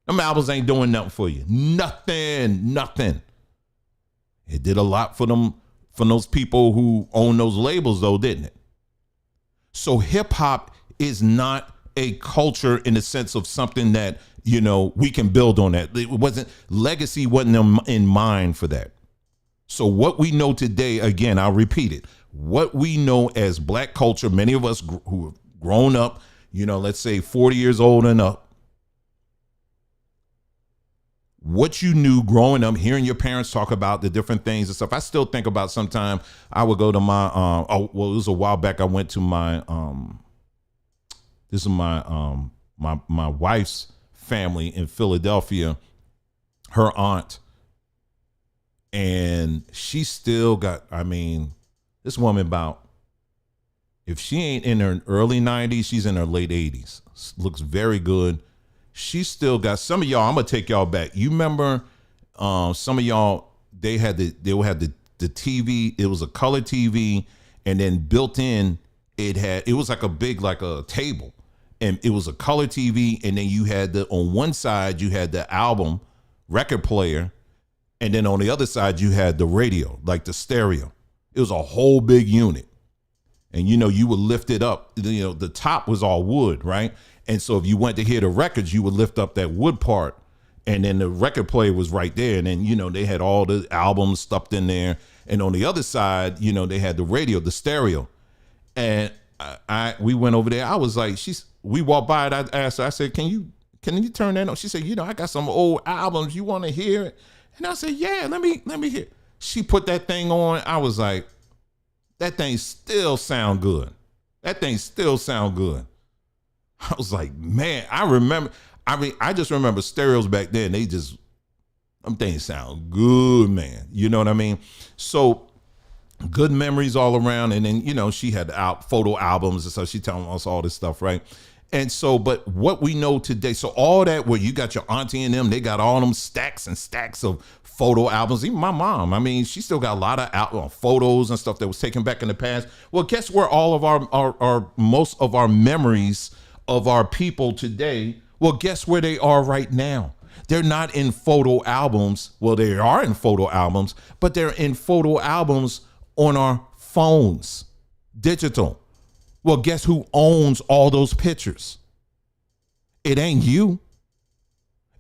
Them albums ain't doing nothing for you. Nothing. It did a lot for them, for those people who own those labels, though, didn't it? So hip hop is not a culture in the sense of something that, we can build on that. Legacy wasn't in mind for that. So what we know today, again, I'll repeat it. What we know as black culture, many of us who have grown up, let's say 40 years old and up, what you knew growing up, hearing your parents talk about the different things and stuff. I still think about sometime I would go to my, it was a while back. I went to my, this is my wife's family in Philadelphia, her aunt. And she still got, this woman about, if she ain't in her early 90s, she's in her late 80s. Looks very good. She still got some of y'all. I'm gonna take y'all back. You remember some of y'all, they had the TV. It was a color TV, and then built in, it was like a big, like a table, and it was a color TV, and then you had on one side you had the album record player, and then on the other side you had the radio, like the stereo. It was a whole big unit. And, you would lift it up, the top was all wood, right? And so if you went to hear the records, you would lift up that wood part, and then the record player was right there. And then, they had all the albums stuffed in there. And on the other side, they had the radio, the stereo. And we went over there. I was like, we walked by it. I asked her, I said, can you turn that on? She said, I got some old albums. You want to hear it? And I said, yeah, let me hear. She put that thing on. I was like, that thing still sound good. That thing still sound good. I was like, man, I just remember stereos back then. Them things sound good, man. You know what I mean? So good memories all around. And then, she had photo albums and stuff. She telling us all this stuff, right? And so, but what we know today, so all that where you got your auntie and them, they got all them stacks and stacks of photo albums. Even my mom, she still got a lot of photos and stuff that was taken back in the past. Well, guess where all of our most of our memories of our people today, well, guess where they are right now? They're not in photo albums. Well, they are in photo albums, but they're in photo albums on our phones, digital. Well, guess who owns all those pictures? It ain't you.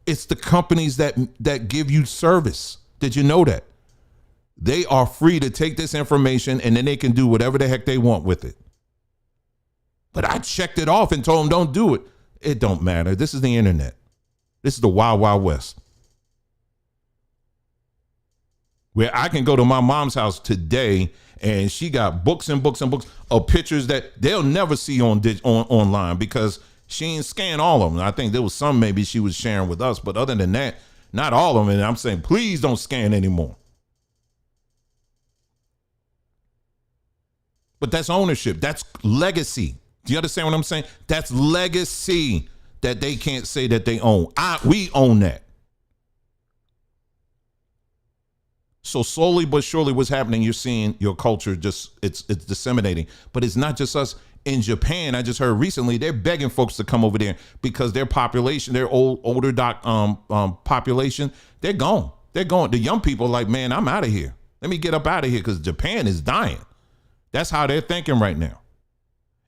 It's the companies that give you service. Did you know that? They are free to take this information and then they can do whatever the heck they want with it. But I checked it off and told them don't do it. It don't matter. This is the internet. This is the Wild Wild West. Where I can go to my mom's house today and she got books and books and books of pictures that they'll never see on online because she ain't scanned all of them. I think there was some maybe she was sharing with us, but other than that, not all of them. And I'm saying, please don't scan anymore. But that's ownership. That's legacy. Do you understand what I'm saying? That's legacy that they can't say that they own. We own that. So slowly but surely what's happening, you're seeing your culture just, it's disseminating. But it's not just us. In Japan, I just heard recently, they're begging folks to come over there because their population, their older population, they're gone. They're going. The young people are like, man, I'm out of here. Let me get up out of here because Japan is dying. That's how they're thinking right now.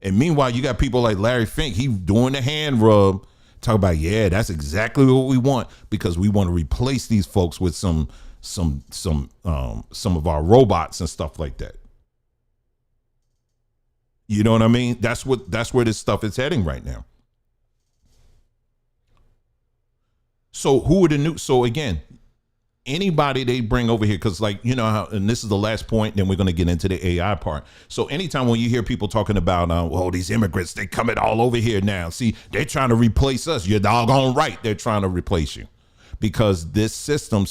And meanwhile, you got people like Larry Fink. He doing the hand rub. Talk about, yeah, that's exactly what we want because we want to replace these folks with some of our robots and stuff like that. You know what I mean? That's where this stuff is heading right now. So who are the new? So again, anybody they bring over here, because like, you know how, and this is the last point, then we're going to get into the AI part. So anytime when you hear people talking about, well, these immigrants, they coming all over here now. See, they're trying to replace us. You're doggone right. They're trying to replace you because this system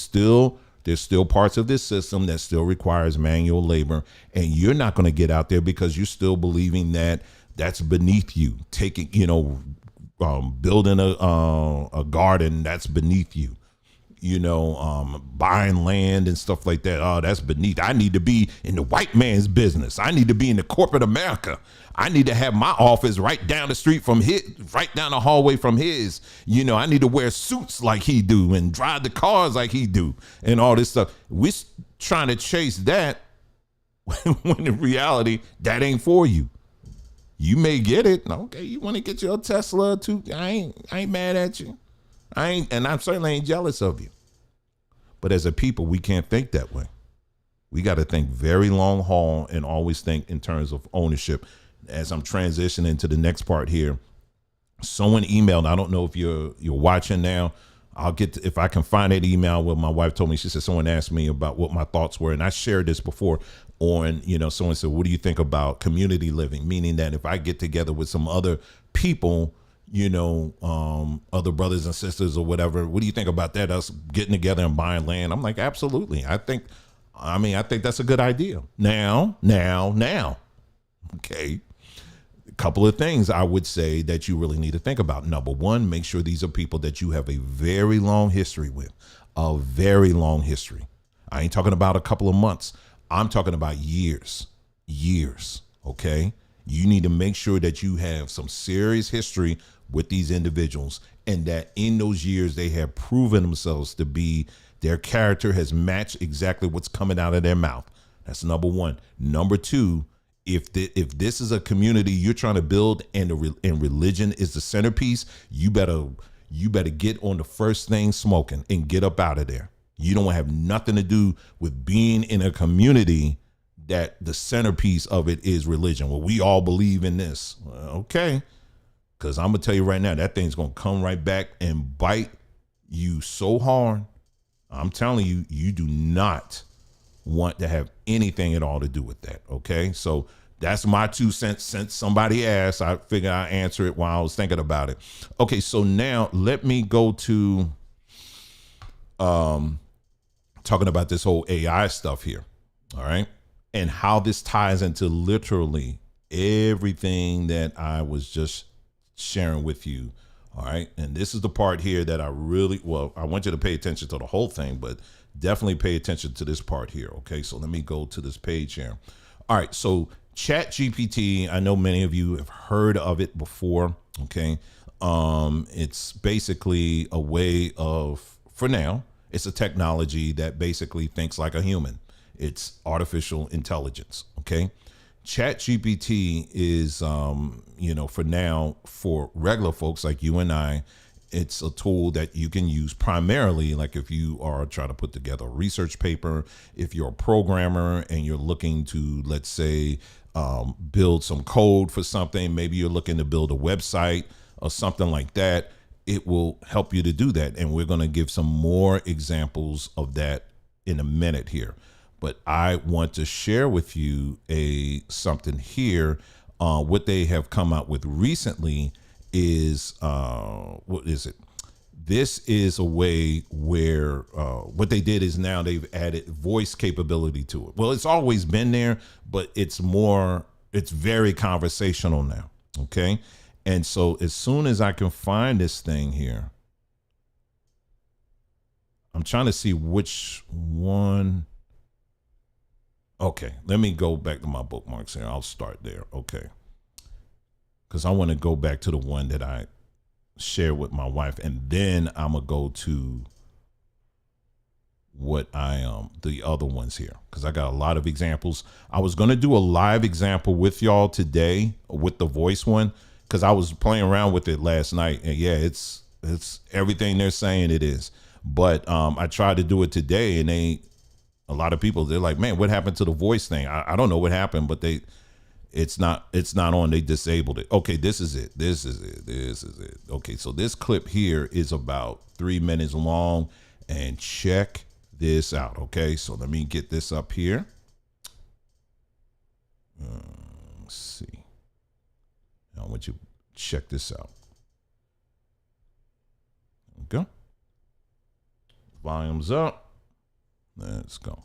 there's still parts of this system that still requires manual labor. And you're not going to get out there because you're still believing that that's beneath you. Taking, building a garden, that's beneath you. Buying land and stuff like that. Oh, that's beneath. I need to be in the white man's business. I need to be in the corporate America. I need to have my office right down the street from his, right down the hallway from his. I need to wear suits like he do and drive the cars like he do and all this stuff. We're trying to chase that when in reality, that ain't for you. You may get it. Okay, you want to get your Tesla too? I ain't mad at you. And I certainly ain't jealous of you. But as a people, we can't think that way. We got to think very long haul and always think in terms of ownership. As I'm transitioning to the next part here, someone emailed, I don't know if you're watching now. I'll get if I can find that email where my wife told me, she said, someone asked me about what my thoughts were. And I shared this before on, someone said, what do you think about community living? Meaning that if I get together with some other people, other brothers and sisters or whatever, what do you think about that? Us getting together and buying land? I'm like, absolutely. I think that's a good idea. Now. Okay. A couple of things I would say that you really need to think about. Number one, make sure these are people that you have a very long history with, a very long history. I ain't talking about a couple of months. I'm talking about years. Okay. You need to make sure that you have some serious history with these individuals and that in those years they have proven themselves to be, their character has matched exactly what's coming out of their mouth. That's number one. Number two, if this is a community you're trying to build and religion is the centerpiece, you better get on the first thing smoking and get up out of there. You don't have nothing to do with being in a community that the centerpiece of it is religion. Well, we all believe in this. Okay. Because I'm going to tell you right now, that thing's going to come right back and bite you so hard. I'm telling you, you do not want to have anything at all to do with that. Okay. So that's my 2 cents. Since somebody asked, I figured I'd answer it while I was thinking about it. Okay. So now let me go to talking about this whole AI stuff here. All right. And how this ties into literally everything that I was just sharing with you. All right. And this is the part here that I want you to pay attention to the whole thing, but definitely pay attention to this part here. Okay. So let me go to this page here. All right. So ChatGPT, I know many of you have heard of it before. Okay. It's basically a way of, for now, it's a technology that basically thinks like a human. It's artificial intelligence. Okay. ChatGPT is, for now, for regular folks like you and I, it's a tool that you can use primarily, like if you are trying to put together a research paper, if you're a programmer and you're looking to, let's say, build some code for something, maybe you're looking to build a website or something like that, it will help you to do that. And we're going to give some more examples of that in a minute here. But I want to share with you something here. What they have come out with recently is, what is it? This is a way where what they did is now they've added voice capability to it. Well, it's always been there, but it's very conversational now. Okay. And so as soon as I can find this thing here, I'm trying to see which one. Okay, let me go back to my bookmarks here. I'll start there. Okay. Because I want to go back to the one that I shared with my wife, and then I'm going to go to what the other ones here, because I got a lot of examples. I was going to do a live example with y'all today with the voice one, because I was playing around with it last night, and yeah, it's everything they're saying it is. But I tried to do it today, and a lot of people, they're like, man, what happened to the voice thing? I don't know what happened, but it's not on. They disabled it. Okay, this is it. Okay, so this clip here is about 3 minutes long, and check this out. Okay, so let me get this up here. Let's see. I want you to check this out. Okay. Volume's up. Let's go.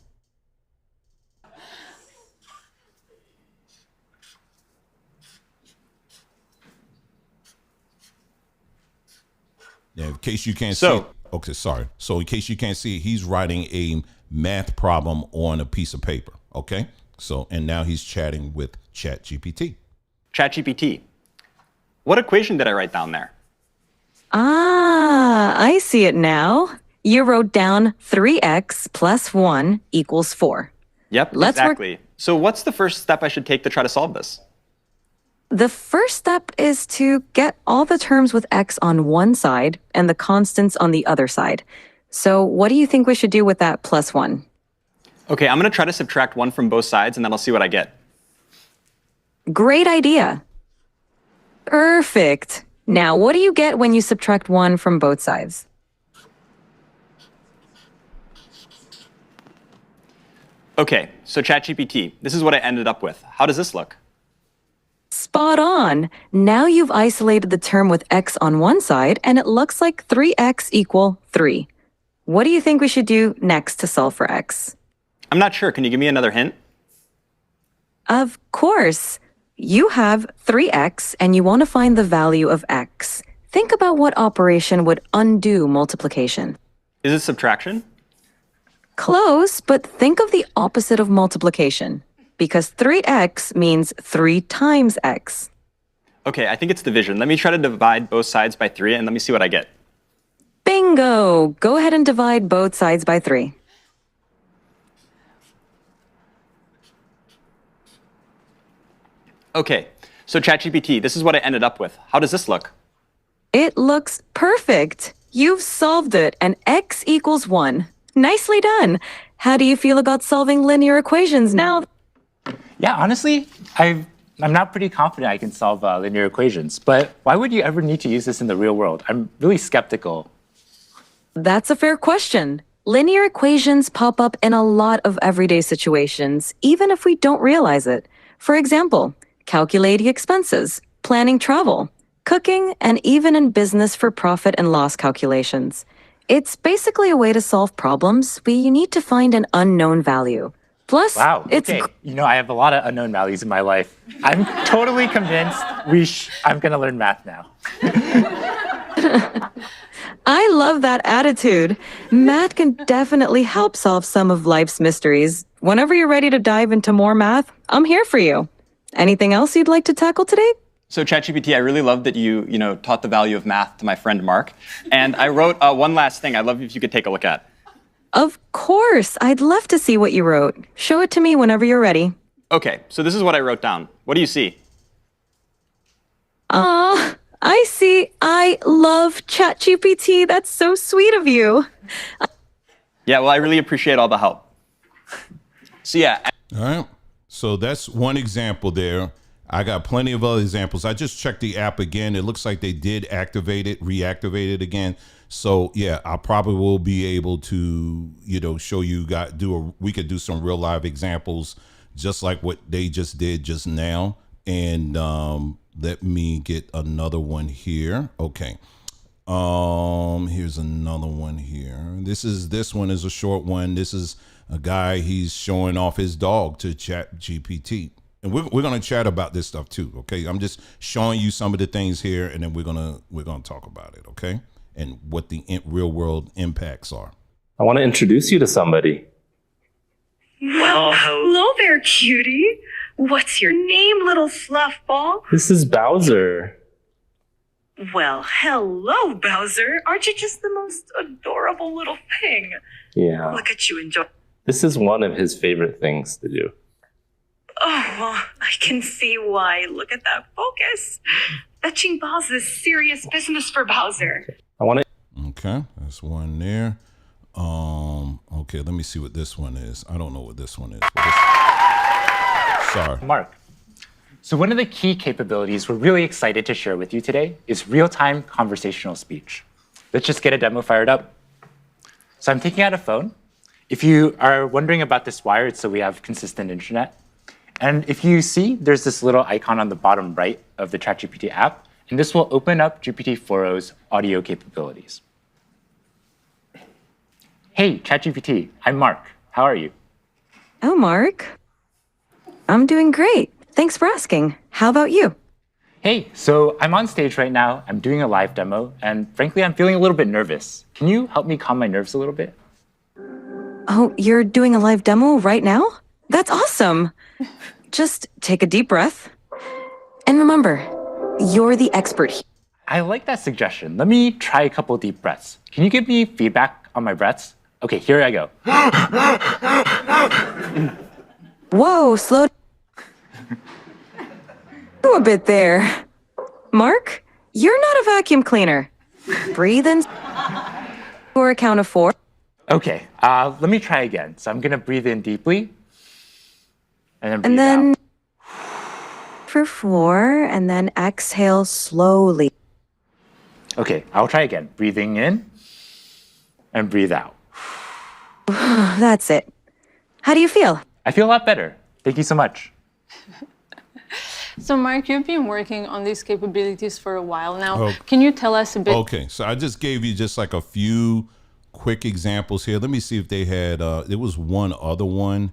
Now, in case you can't see, okay, sorry. So in case you can't see, he's writing a math problem on a piece of paper. Okay. So, and now he's chatting with ChatGPT. ChatGPT, what equation did I write down there? Ah, I see it now. You wrote down 3x plus 1 equals 4. Yep, exactly. So what's the first step I should take to try to solve this? The first step is to get all the terms with x on one side and the constants on the other side. So what do you think we should do with that plus 1? Okay, I'm going to try to subtract 1 from both sides, and then I'll see what I get. Great idea. Perfect. Now, what do you get when you subtract 1 from both sides? Okay, so ChatGPT, this is what I ended up with. How does this look? Spot on. Now you've isolated the term with x on one side, and it looks like 3x equal 3. What do you think we should do next to solve for x? I'm not sure. Can you give me another hint? Of course. You have 3x, and you want to find the value of x. Think about what operation would undo multiplication. Is it subtraction? Close, but think of the opposite of multiplication, because 3x means 3 times x. Okay, I think it's division. Let me try to divide both sides by 3, and let me see what I get. Bingo! Go ahead and divide both sides by 3. Okay, so ChatGPT, this is what I ended up with. How does this look? It looks perfect. You've solved it, and x equals 1. Nicely done. How do you feel about solving linear equations now? Yeah, honestly, I'm not pretty confident I can solve linear equations, but why would you ever need to use this in the real world? I'm really skeptical. That's a fair question. Linear equations pop up in a lot of everyday situations, even if we don't realize it. For example, calculating expenses, planning travel, cooking, and even in business for profit and loss calculations. It's basically a way to solve problems where you need to find an unknown value. Plus, wow, okay. I have a lot of unknown values in my life. I'm totally convinced I'm going to learn math now. I love that attitude. Math can definitely help solve some of life's mysteries. Whenever you're ready to dive into more math, I'm here for you. Anything else you'd like to tackle today? So ChatGPT, I really love that you taught the value of math to my friend Mark. And I wrote one last thing I'd love if you could take a look at. Of course. I'd love to see what you wrote. Show it to me whenever you're ready. Okay, so this is what I wrote down. What do you see? I see. I love ChatGPT. That's so sweet of you. Yeah, well, I really appreciate all the help. So yeah. All right. So that's one example there. I got plenty of other examples. I just checked the app again. It looks like they did reactivate it again. So yeah, I probably will be able to, show you we could do some real live examples just like what they just did just now. And let me get another one here. Okay. Here's another one here. This one is a short one. This is a guy, he's showing off his dog to ChatGPT. And we're gonna chat about this stuff too, okay? I'm just showing you some of the things here, and then we're gonna talk about it, okay? And what the real world impacts are. I want to introduce you to somebody. Well, hello there, cutie. What's your name, little fluffball? This is Bowser. Well, hello, Bowser. Aren't you just the most adorable little thing? Yeah. Look at you enjoy. This is one of his favorite things to do. Oh, well, I can see why. Look at that focus. Fetching balls is serious business for Bowser. I want to. Okay, that's one there. Okay, let me see what this one is. I don't know what this one is. Sorry. Mark. So one of the key capabilities we're really excited to share with you today is real-time conversational speech. Let's just get a demo fired up. So I'm taking out a phone. If you are wondering about this wire, it's so we have consistent internet. And if you see, there's this little icon on the bottom right of the ChatGPT app, and this will open up GPT-4o's audio capabilities. Hey, ChatGPT, I'm Mark. How are you? Oh, Mark. I'm doing great. Thanks for asking. How about you? Hey, so I'm on stage right now. I'm doing a live demo, and frankly, I'm feeling a little bit nervous. Can you help me calm my nerves a little bit? Oh, you're doing a live demo right now? That's awesome. Just take a deep breath. And remember, you're the expert here. I like that suggestion. Let me try a couple deep breaths. Can you give me feedback on my breaths? Okay, here I go. Whoa, slow down a bit there. Mark, you're not a vacuum cleaner. Breathe in for a count of 4. Okay, let me try again. So I'm gonna breathe in deeply, and then breathe out. For 4, and then exhale slowly. Okay, I'll try again. Breathing in, and breathe out. That's it. How do you feel? I feel a lot better. Thank you so much. So, Mark, you've been working on these capabilities for a while now. Can you tell us a bit? Okay, so I just gave you just like a few quick examples here. Let me see if they had, there was one other one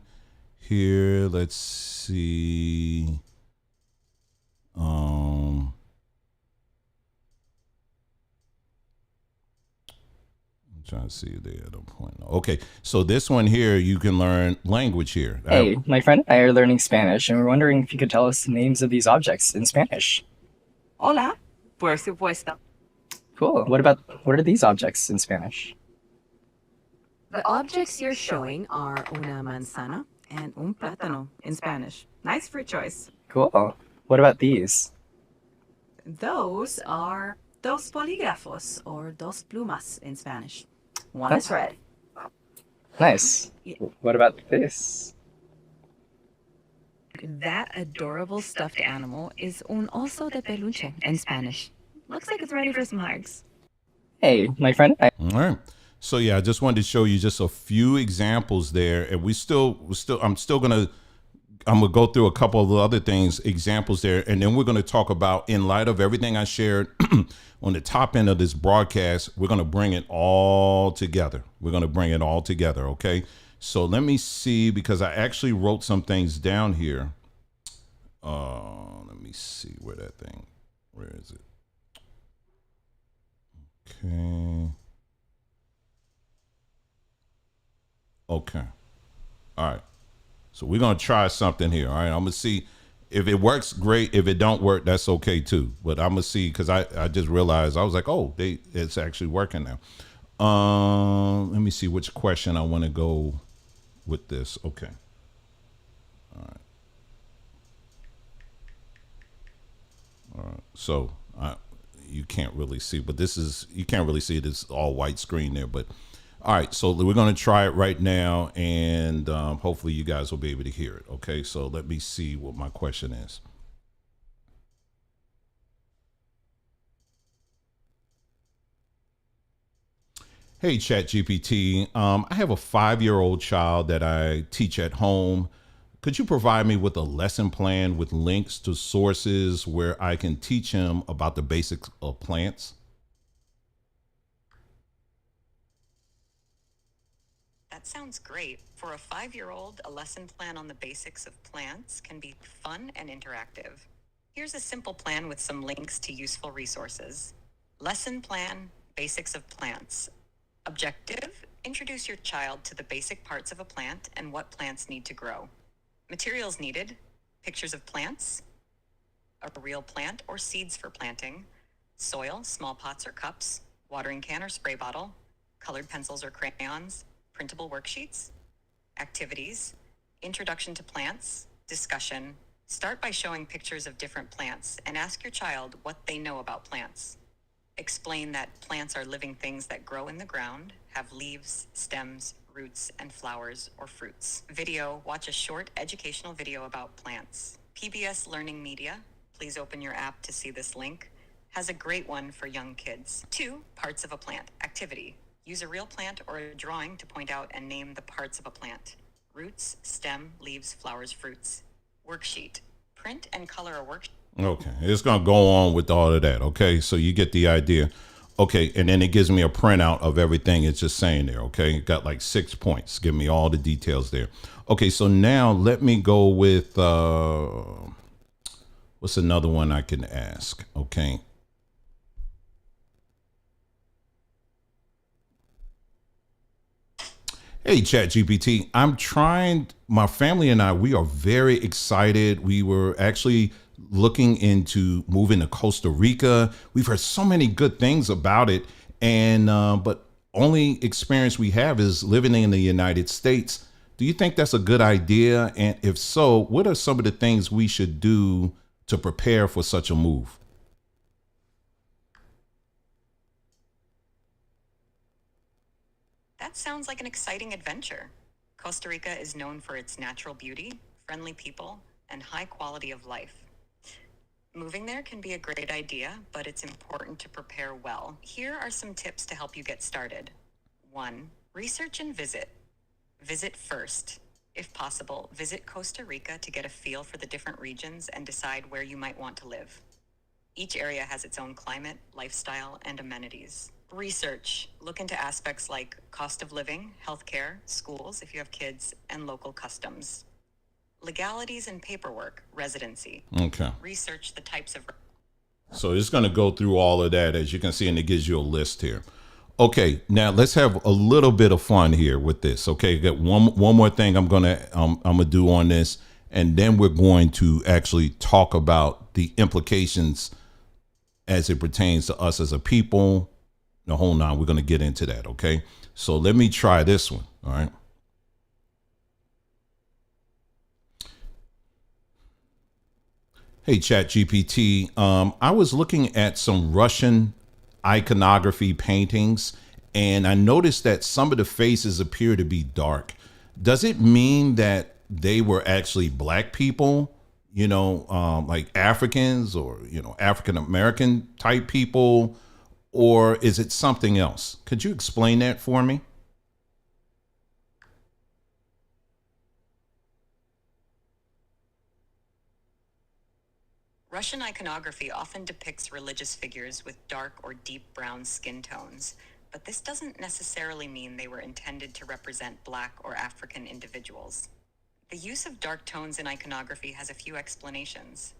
here. Let's see. I'm trying to see if they had a point. Okay, so this one here, you can learn language here. Hey, my friend and I are learning Spanish, and we're wondering if you could tell us the names of these objects in Spanish. Hola, por supuesto. Cool. What are these objects in Spanish? The objects you're showing are una manzana and un plátano in Spanish. Nice fruit choice. Cool. What about these? Those are dos polígrafos, or dos plumas in Spanish. One is red. Nice. What about this? That adorable stuffed animal is un oso de peluche in Spanish. Looks like it's ready for some hugs. Hey, my friend. All right. So yeah, I just wanted to show you just a few examples there, and I'm gonna go through a couple of the other things, examples there, and then we're gonna talk about, in light of everything I shared on the top end of this broadcast, we're gonna bring it all together. Okay. So let me see, because I actually wrote some things down here. Let me see where is it? Okay. All right. So we're going to try something here. All right. I'm going to see if it works, great. If it don't work, that's okay too. But I'm gonna see, because I just realized, I was like, oh, it's actually working now. Let me see which question I want to go with this. Okay. All right. So you can't really see, but you can't really see it. It's all white screen there. But all right, so we're going to try it right now, and hopefully you guys will be able to hear it. Okay, so let me see what my question is. Hey, ChatGPT. I have a 5-year-old child that I teach at home. Could you provide me with a lesson plan with links to sources where I can teach him about the basics of plants? That sounds great. For a 5-year-old, a lesson plan on the basics of plants can be fun and interactive. Here's a simple plan with some links to useful resources. Lesson plan, basics of plants. Objective, introduce your child to the basic parts of a plant and what plants need to grow. Materials needed, pictures of plants, a real plant or seeds for planting, soil, small pots or cups, watering can or spray bottle, colored pencils or crayons, printable worksheets. Activities, introduction to plants, discussion. Start by showing pictures of different plants and ask your child what they know about plants. Explain that plants are living things that grow in the ground, have leaves, stems, roots, and flowers or fruits. Video, watch a short educational video about plants. PBS Learning Media, please open your app to see this link, has a great one for young kids. 2, parts of a plant. Activity, use a real plant or a drawing to point out and name the parts of a plant. Roots, stem, leaves, flowers, fruits. Worksheet, print and color a worksheet. Okay, it's going to go on with all of that. Okay, so you get the idea. Okay, and then it gives me a printout of everything it's just saying there. Okay, it got like 6 points. Give me all the details there. Okay, so now let me go with what's another one I can ask? Okay. Hey, ChatGPT, my family and I, we are very excited. We were actually looking into moving to Costa Rica. We've heard so many good things about it. And, but only experience we have is living in the United States. Do you think that's a good idea? And if so, what are some of the things we should do to prepare for such a move? That sounds like an exciting adventure. Costa Rica is known for its natural beauty, friendly people, and high quality of life. Moving there can be a great idea, but it's important to prepare well. Here are some tips to help you get started. 1, research and visit. Visit first. If possible, visit Costa Rica to get a feel for the different regions and decide where you might want to live. Each area has its own climate, lifestyle, and amenities. Research. Look into aspects like cost of living, healthcare, schools if you have kids, and local customs. Legalities and paperwork, residency. Okay. Research the types of... So it's going to go through all of that, as you can see, and it gives you a list here. Okay, now let's have a little bit of fun here with this. Okay, got one more thing I'm gonna do on this, and then we're going to actually talk about the implications as it pertains to us as a people. The whole nine. We're going to get into that. Okay, so let me try this one. All right. Hey, ChatGPT. I was looking at some Russian iconography paintings, and I noticed that some of the faces appear to be dark. Does it mean that they were actually black people, like Africans or, African American type people, or is it something else? Could you explain that for me? Russian iconography often depicts religious figures with dark or deep brown skin tones, but this doesn't necessarily mean they were intended to represent Black or African individuals. The use of dark tones in iconography has a few explanations.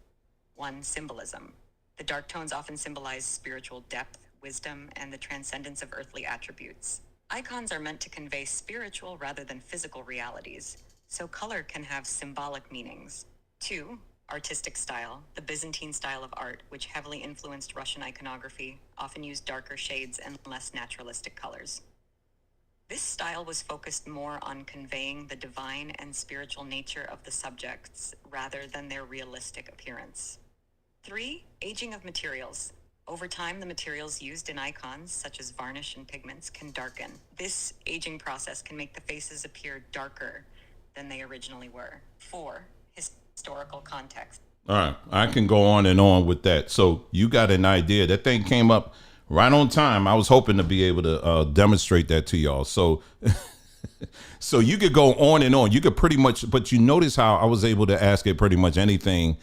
1, symbolism. The dark tones often symbolize spiritual depth, wisdom, and the transcendence of earthly attributes. Icons are meant to convey spiritual rather than physical realities, so color can have symbolic meanings. 2, Artistic style, the Byzantine style of art, which heavily influenced Russian iconography, often used darker shades and less naturalistic colors. This style was focused more on conveying the divine and spiritual nature of the subjects rather than their realistic appearance. 3. Aging of materials. Over time, the materials used in icons, such as varnish and pigments, can darken. This aging process can make the faces appear darker than they originally were. 4. Historical context. All right, I can go on and on with that. So you got an idea. That thing came up right on time. I was hoping to be able to demonstrate that to y'all. So, so you could go on and on. You could pretty much, but you notice how I was able to ask it pretty much anything,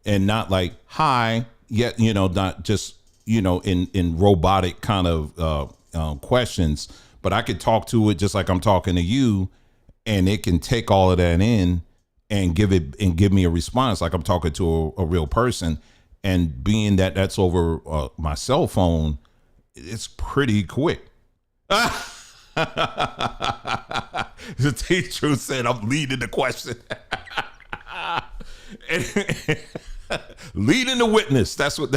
and not like hi, yet not just in robotic kind of questions. But I could talk to it just like I'm talking to you, and it can take all of that in and give me a response like I'm talking to a real person. And being that that's over my cell phone, it's pretty quick. The teacher said, I'm leading the question. Leading the witness. That's what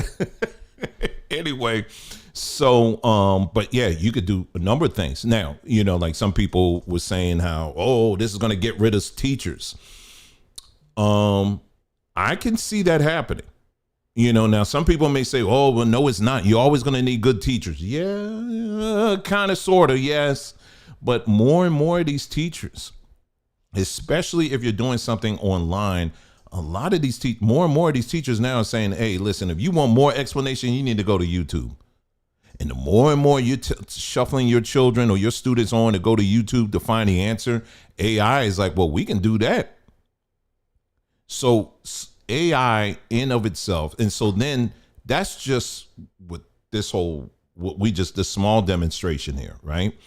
anyway. So, but yeah, you could do a number of things. Now, like some people were saying how, this is going to get rid of teachers. I can see that happening. Now some people may say, oh, well, no, it's not. You're always going to need good teachers. Yeah, kind of, sort of, yes. But more and more of these teachers, especially if you're doing something online, a lot of these more and more of these teachers now are saying, hey, listen, if you want more explanation, you need to go to YouTube. And the more and more you're shuffling your children or your students on to go to YouTube to find the answer, AI is like, well, we can do that. So AI in of itself. And so then that's just with this whole, this small demonstration here, right?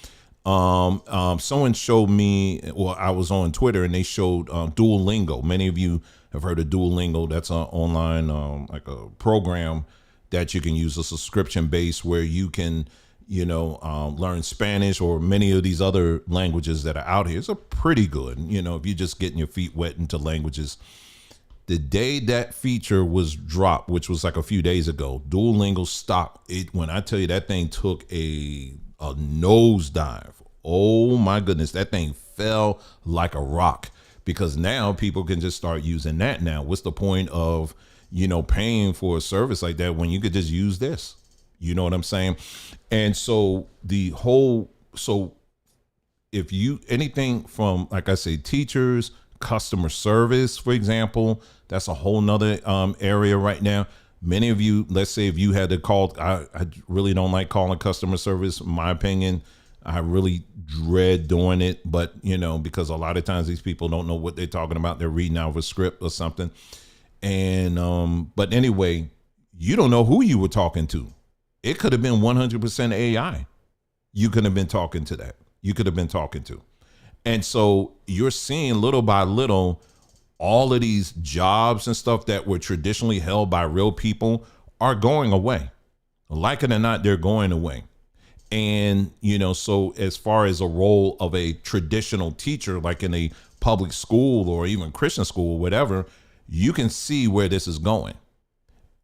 Someone showed me, I was on Twitter and they showed Duolingo. Many of you have heard of Duolingo. That's an online, like a program that you can use, a subscription base where you can, learn Spanish or many of these other languages that are out here. It's a pretty good, if you're just getting your feet wet into languages. The day that feature was dropped, which was like a few days ago, Duolingo stopped. When I tell you that thing took a nosedive, oh my goodness, that thing fell like a rock, because now people can just start using that now. What's the point of, paying for a service like that when you could just use this? You know what I'm saying? And so if anything from, like I say, teachers, customer service, for example, that's a whole nother area right now. Many of you, let's say if you had to call, I really don't like calling customer service, in my opinion. I really dread doing it, but because a lot of times these people don't know what they're talking about. They're reading out of a script or something. And but anyway, you don't know who you were talking to. It could have been 100% AI. You could have been talking to that. You could have been talking to. And so you're seeing little by little, all of these jobs and stuff that were traditionally held by real people are going away. Like it or not, they're going away. And, so as far as a role of a traditional teacher, like in a public school or even Christian school or whatever, you can see where this is going,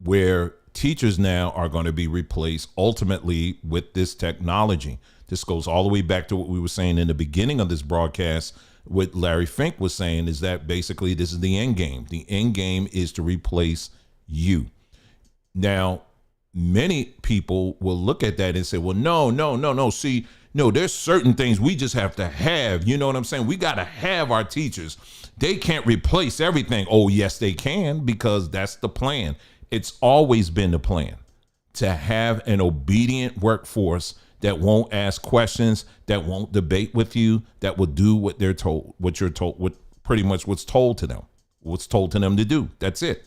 where teachers now are going to be replaced ultimately with this technology. This goes all the way back to what we were saying in the beginning of this broadcast. What Larry Fink was saying is that basically this is the end game. The end game is to replace you. Now, many people will look at that and say, well, no. See, no, there's certain things we just have to have. You know what I'm saying? We got to have our teachers. They can't replace everything. Oh, yes, they can, because that's the plan. It's always been the plan to have an obedient workforce that won't ask questions, that won't debate with you, that will do what they're told, what you're told, what pretty much what's told to them to do. That's it.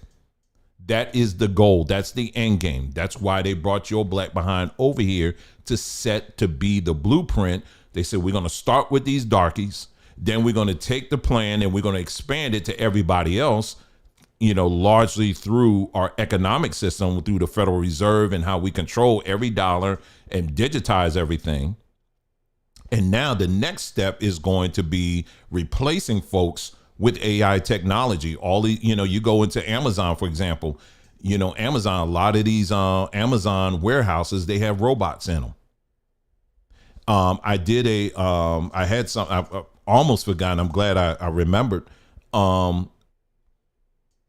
That is the goal. That's the end game. That's why they brought Joe Black behind over here to be the blueprint. They said, we're going to start with these darkies. Then we're going to take the plan and we're going to expand it to everybody else, largely through our economic system, through the Federal Reserve and how we control every dollar and digitize everything. And now the next step is going to be replacing folks with AI technology. All the, you go into Amazon, for example, Amazon, a lot of these Amazon warehouses, they have robots in them. I had some, I almost forgotten. I'm glad I remembered.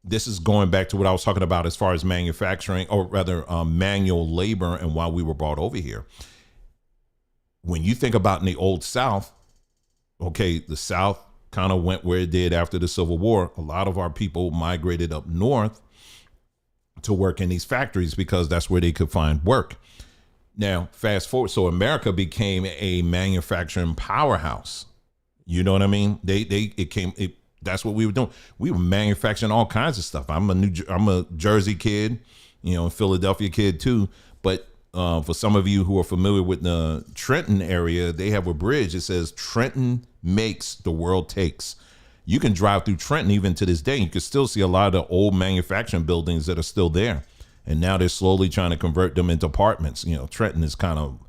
This is going back to what I was talking about as far as manufacturing, or rather manual labor, and why we were brought over here. When you think about in the old South, okay, the South kind of went where it did after the Civil War. A lot of our people migrated up north to work in these factories because that's where they could find work. Now, fast forward, so America became a manufacturing powerhouse. You know what I mean? That's what we were doing. We were manufacturing all kinds of stuff. I'm a Jersey kid, Philadelphia kid too. But for some of you who are familiar with the Trenton area, they have a bridge. It says Trenton makes, the world takes. You can drive through Trenton even to this day. You can still see a lot of the old manufacturing buildings that are still there. And now they're slowly trying to convert them into apartments. Trenton is kind of,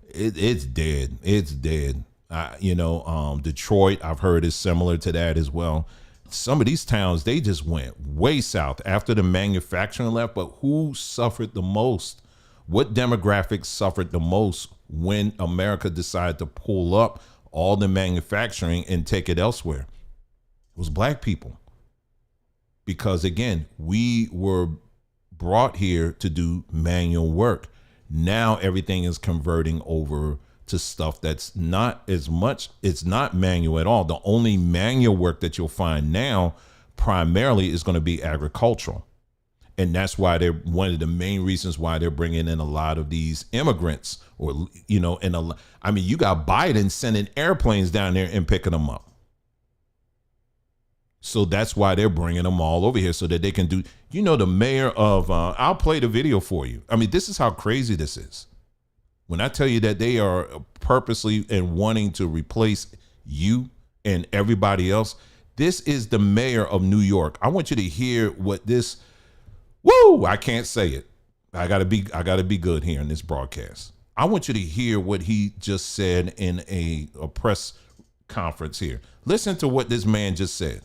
it's dead. It's dead. Detroit, I've heard, is similar to that as well. Some of these towns, they just went way south after the manufacturing left. But who suffered the most? What demographics suffered the most when America decided to pull up all the manufacturing and take it elsewhere? It was black people. Because again, we were brought here to do manual work. Now everything is converting over to stuff that's not as much, it's not manual at all. The only manual work that you'll find now primarily is going to be agricultural. And that's why they're one of the main reasons why they're bringing in a lot of these immigrants, or, you got Biden sending airplanes down there and picking them up. So that's why they're bringing them all over here so that they can do, the mayor of, I'll play the video for you. This is how crazy this is. When I tell you that they are purposely and wanting to replace you and everybody else, this is the mayor of New York. I want you to hear what this, I can't say it. I gotta be good here in this broadcast. I want you to hear what he just said in a press conference here. Listen to what this man just said.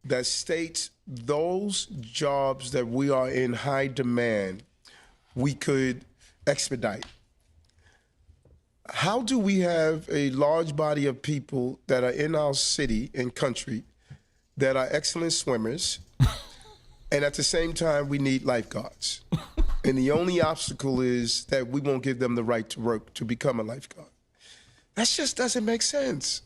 That states those jobs that we are in high demand, we could expedite. How do we have a large body of people that are in our city and country that are excellent swimmers, and at the same time we need lifeguards? And the only obstacle is that we won't give them the right to work to become a lifeguard. That just doesn't make sense.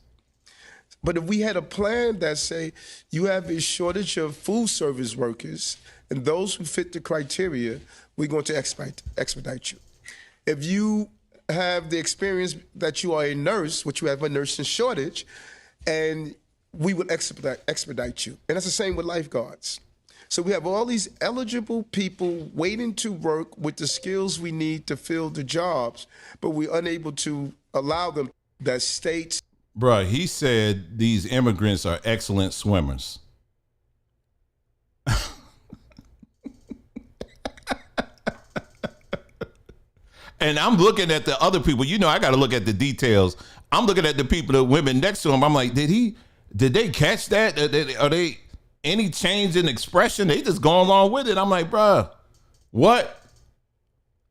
But if we had a plan that say you have a shortage of food service workers and those who fit the criteria, we're going to expedite you. If you have the experience that you are a nurse, which you have a nursing shortage, and we would expedite you. And that's the same with lifeguards. So we have all these eligible people waiting to work with the skills we need to fill the jobs, but we're unable to allow them. That states. Bruh, he said these immigrants are excellent swimmers. And I'm looking at the other people. I got to look at the details. I'm looking at the people, the women next to him. I'm like, did they catch that? Are they any change in expression? They just going along with it. I'm like, bruh, what?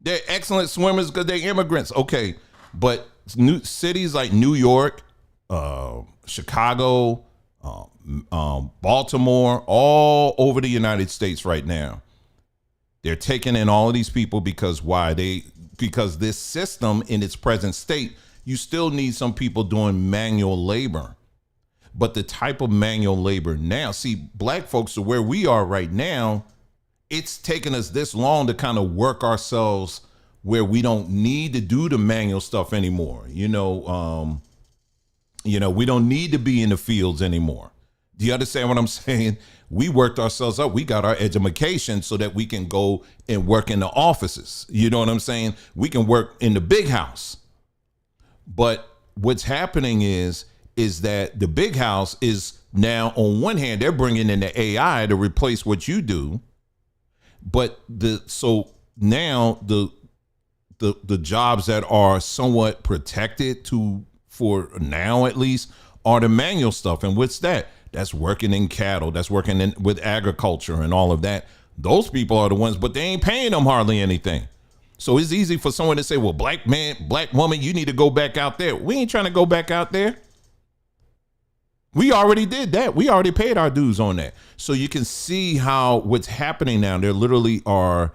They're excellent swimmers because they're immigrants. Okay, but new cities like New York, Chicago, Baltimore, all over the United States right now, they're taking in all of these people because why? Because this system in its present state, you still need some people doing manual labor. But the type of manual labor now, see, black folks to where we are right now, it's taken us this long to kind of work ourselves where we don't need to do the manual stuff anymore. We don't need to be in the fields anymore. Do you understand what I'm saying? We worked ourselves up. We got our education so that we can go and work in the offices. You know what I'm saying? We can work in the big house. But what's happening is that the big house is now, on one hand, they're bringing in the AI to replace what you do. But so now the jobs that are somewhat protected for now at least are the manual stuff. And what's that? that's working in cattle, that's working with agriculture and all of that. Those people are the ones, but they ain't paying them hardly anything. So it's easy for someone to say, well, black man, black woman, you need to go back out there. We ain't trying to go back out there. We already did that. We already paid our dues on that. So you can see how what's happening now, they literally are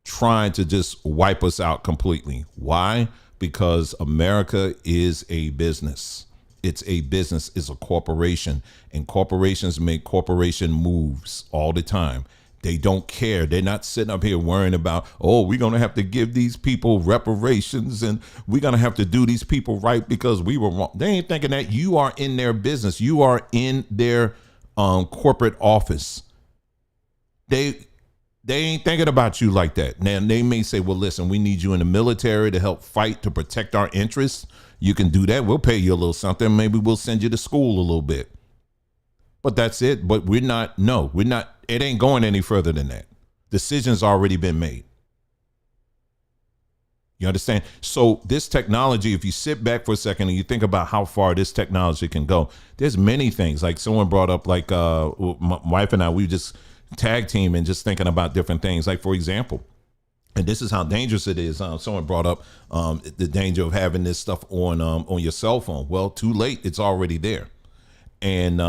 trying to just wipe us out completely. Why? Because America is a business. It's a business, it's a corporation, and corporations make corporation moves all the time. They don't care. They're not sitting up here worrying about, oh, we're going to have to give these people reparations and we're going to have to do these people right because we were wrong. They ain't thinking that. You are in their business. You are in their corporate office. They ain't thinking about you like that. Now, they may say, well, listen, we need you in the military to help fight to protect our interests. You can do that. We'll pay you a little something. Maybe we'll send you to school a little bit. But that's it. But we're not. It ain't going any further than that. Decisions already been made. You understand? So this technology, if you sit back for a second and you think about how far this technology can go, there's many things. Like someone brought up, like my wife and I, we just tag team and just thinking about different things. Like, for example, and this is how dangerous it is. Someone brought up the danger of having this stuff on your cell phone. Well, too late. It's already there. And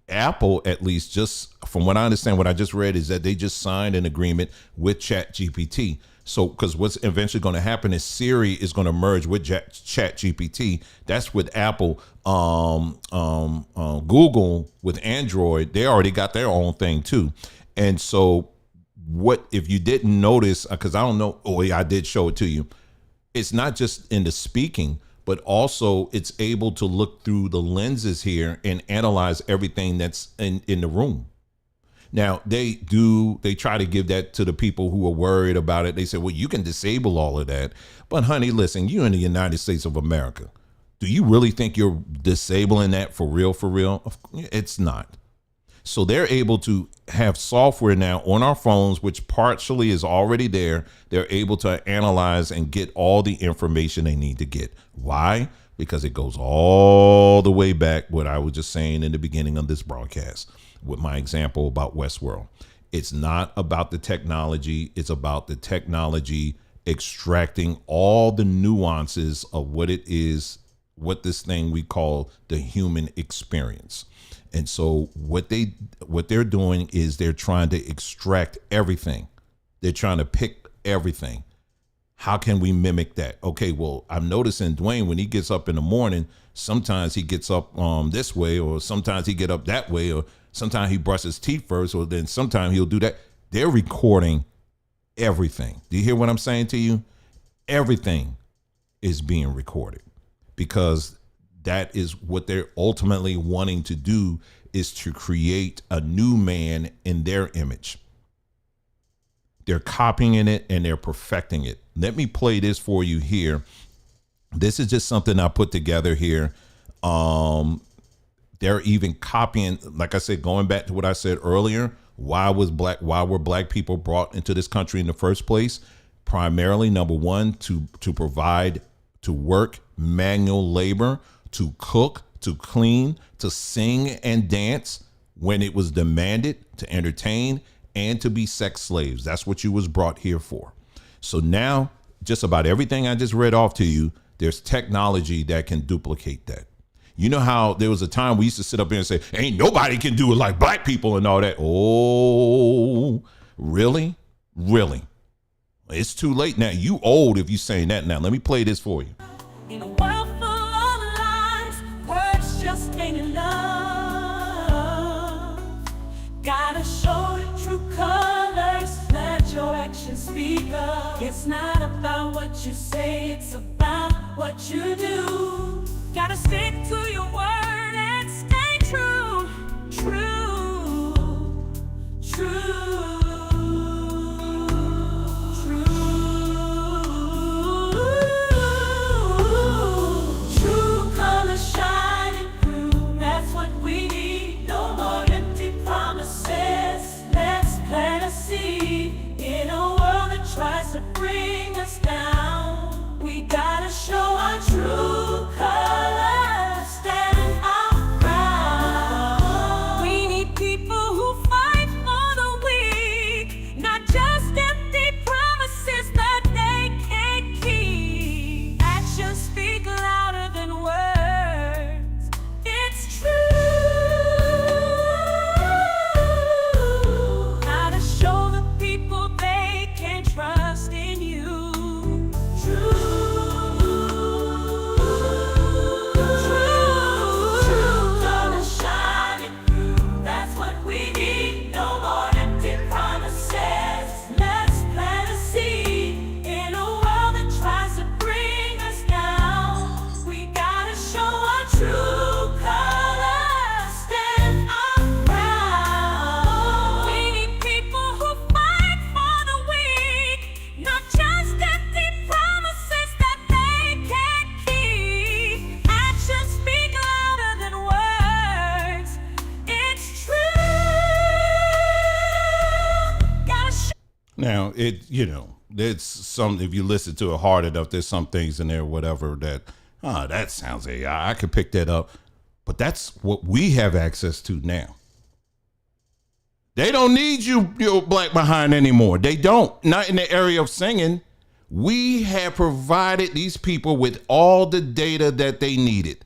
Apple, at least, just from what I understand, what I just read is that they just signed an agreement with ChatGPT. So, because what's eventually going to happen is Siri is going to merge with ChatGPT. That's with Apple. Google with Android, they already got their own thing too. And so, what if you didn't notice? Because I don't know. Oh, yeah, I did show it to you. It's not just in the speaking, but also it's able to look through the lenses here and analyze everything that's in the room. Now, they try to give that to the people who are worried about it. They say, well, you can disable all of that. But honey, listen, you're in the United States of America. Do you really think you're disabling that for real, for real? It's not. So they're able to have software now on our phones, which partially is already there. They're able to analyze and get all the information they need to get. Why? Because it goes all the way back, what I was just saying in the beginning of this broadcast with my example about Westworld. It's not about the technology. It's about the technology extracting all the nuances of what it is, what this thing we call the human experience. And so what they're doing is they're trying to extract everything. They're trying to pick everything. How can we mimic that? Okay, well, I'm noticing Dwayne, when he gets up in the morning, sometimes he gets up this way, or sometimes he get up that way, or sometimes he brushes teeth first, or then sometimes he'll do that. They're recording everything. Do you hear what I'm saying to you? Everything is being recorded, because that is what they're ultimately wanting to do, is to create a new man in their image. They're copying it and they're perfecting it. Let me play this for you here. This is just something I put together here. They're even copying, like I said, going back to what I said earlier, why were black people brought into this country in the first place? Primarily, number one, to provide, to work manual labor, to cook, to clean, to sing and dance when it was demanded, to entertain, and to be sex slaves. That's what you was brought here for. So now, just about everything I just read off to you, there's technology that can duplicate that. You know how there was a time we used to sit up here and say, ain't nobody can do it like black people and all that. Oh, really? Really? It's too late now. You old if you saying that now. Let me play this for you. In a world full of lies, words just ain't enough. Gotta show the true colors, let your actions speak up. It's not about what you say, it's about what you do. Gotta stick to your word and stay true, true, true. Tries to bring us down. We gotta show our true colors. Stand there's some, if you listen to it hard enough, there's some things in there, whatever, that sounds AI. I could pick that up. But that's what we have access to now. They don't need you black behind anymore. They don't. Not in the area of singing. We have provided these people with all the data that they needed.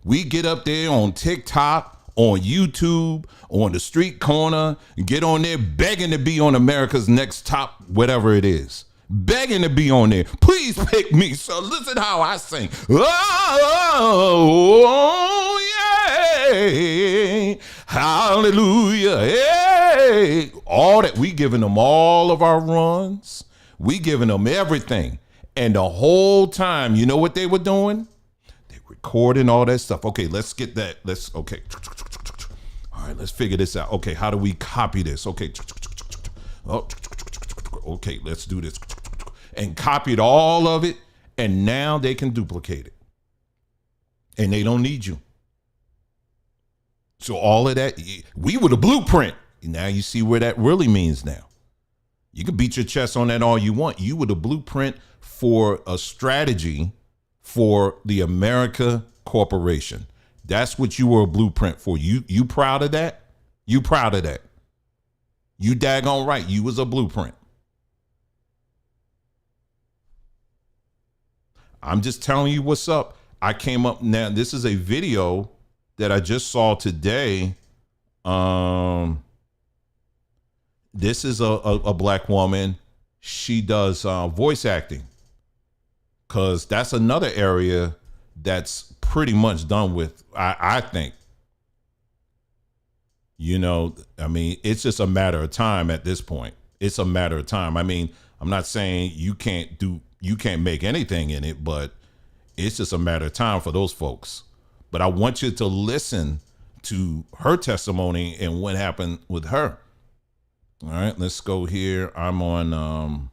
We get up there on TikTok, on YouTube, on the street corner, get on there begging to be on America's Next Top, whatever it is. Begging to be on there. Please pick me. So listen how I sing. Oh, yeah. Hallelujah. Hey. All that. We giving them all of our runs. We giving them everything. And the whole time, you know what they were doing? They recording all that stuff. Okay, let's get that. Okay. All right, let's figure this out. Okay, how do we copy this? Okay. Okay, let's do this. And copied all of it, and now they can duplicate it. And they don't need you. So all of that, we were the blueprint. Now you see where that really means now. You can beat your chest on that all you want. You were the blueprint for a strategy for the America Corporation. That's what you were a blueprint for. You proud of that? You proud of that? You daggone right. You was a blueprint. I'm just telling you what's up. I came up now. This is a video that I just saw today. This is a black woman. She does voice acting, because that's another area that's pretty much done with, I think. I mean, it's just a matter of time at this point. It's a matter of time. I mean, I'm not saying you can't make anything in it, but it's just a matter of time for those folks. But I want you to listen to her testimony and what happened with her. All right, let's go here. I'm on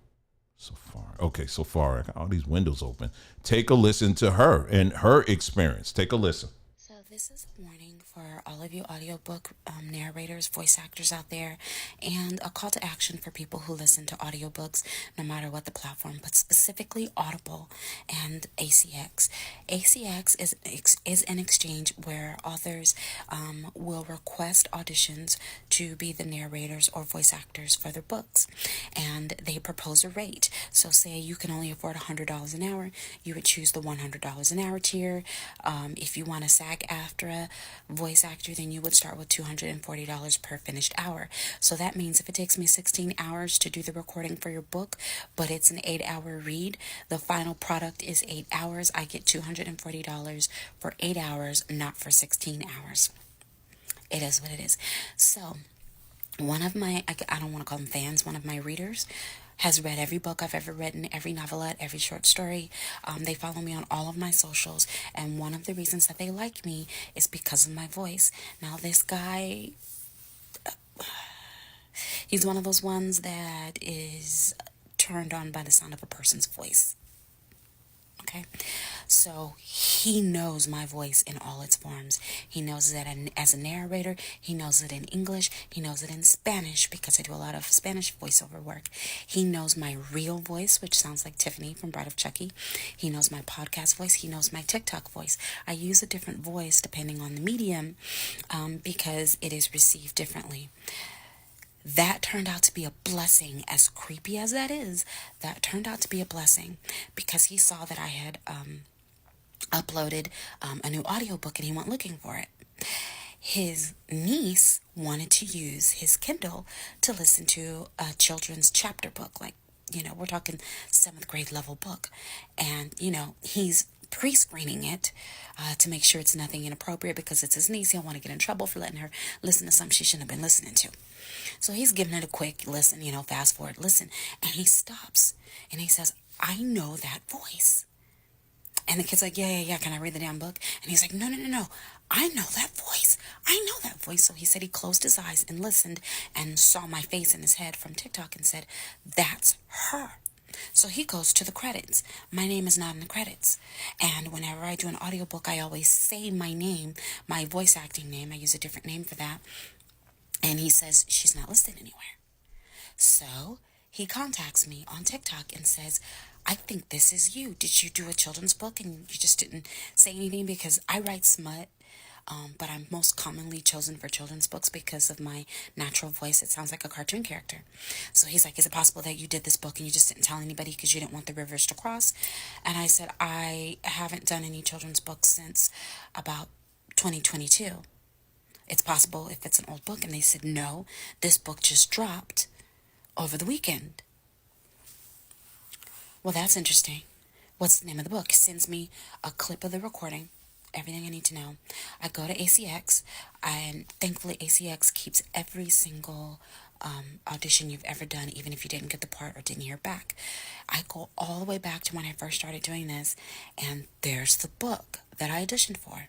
Safari. Okay, Safari. I got all these windows open. Take a listen to her and her experience. Take a listen. So this is a warning for all of you audiobook narrators, voice actors out there, and a call to action for people who listen to audiobooks, no matter what the platform, but specifically Audible and ACX. ACX is an exchange where authors will request auditions to be the narrators or voice actors for their books, and they propose a rate. So say you can only afford $100 an hour, you would choose the $100 an hour tier. If you want a SAG-AFTRA voice actor, then you would start with $240 per finished hour. So that means if it takes me 16 hours to do the recording for your book, but it's an 8-hour read, the final product is 8 hours. I get $240 for 8 hours, not for 16 hours. It is what it is. So one of my, I don't want to call them fans, one of my readers has read every book I've ever written, every novelette, every short story. They follow me on all of my socials, and one of the reasons that they like me is because of my voice. Now, this guy, he's one of those ones that is turned on by the sound of a person's voice. Okay, so he knows my voice in all its forms. He knows that as a narrator, he knows it in English, he knows it in Spanish, because I do a lot of Spanish voiceover work. He knows my real voice, which sounds like Tiffany from Bride of Chucky. He knows my podcast voice. He knows my TikTok voice. I use a different voice depending on the medium, because it is received differently. That turned out to be a blessing. As creepy as that is, that turned out to be a blessing, because he saw that I had uploaded a new audiobook and he went looking for it. His niece wanted to use his Kindle to listen to a children's chapter book, like, we're talking 7th grade level book. And, he's pre-screening it to make sure it's nothing inappropriate, because it's his niece. He don't want to get in trouble for letting her listen to something she shouldn't have been listening to. So he's giving it a quick listen, fast forward, listen. And he stops and he says, "I know that voice." And the kid's like, yeah, can I read the damn book? And he's like, no, I know that voice. I know that voice. So he said he closed his eyes and listened and saw my face in his head from TikTok and said, "That's her." So he goes to the credits. My name is not in the credits. And whenever I do an audiobook, I always say my name, my voice acting name. I use a different name for that. And he says, she's not listed anywhere. So he contacts me on TikTok and says, I think this is you. Did you do a children's book and you just didn't say anything? Because I write smut, but I'm most commonly chosen for children's books because of my natural voice. It sounds like a cartoon character. So he's like, is it possible that you did this book and you just didn't tell anybody because you didn't want the rivers to cross? And I said, I haven't done any children's books since about 2022. It's possible if it's an old book. And they said, no, this book just dropped over the weekend. Well, that's interesting. What's the name of the book? He sends me a clip of the recording, everything I need to know. I go to ACX, and thankfully ACX keeps every single audition you've ever done, even if you didn't get the part or didn't hear back. I go all the way back to when I first started doing this, and there's the book that I auditioned for.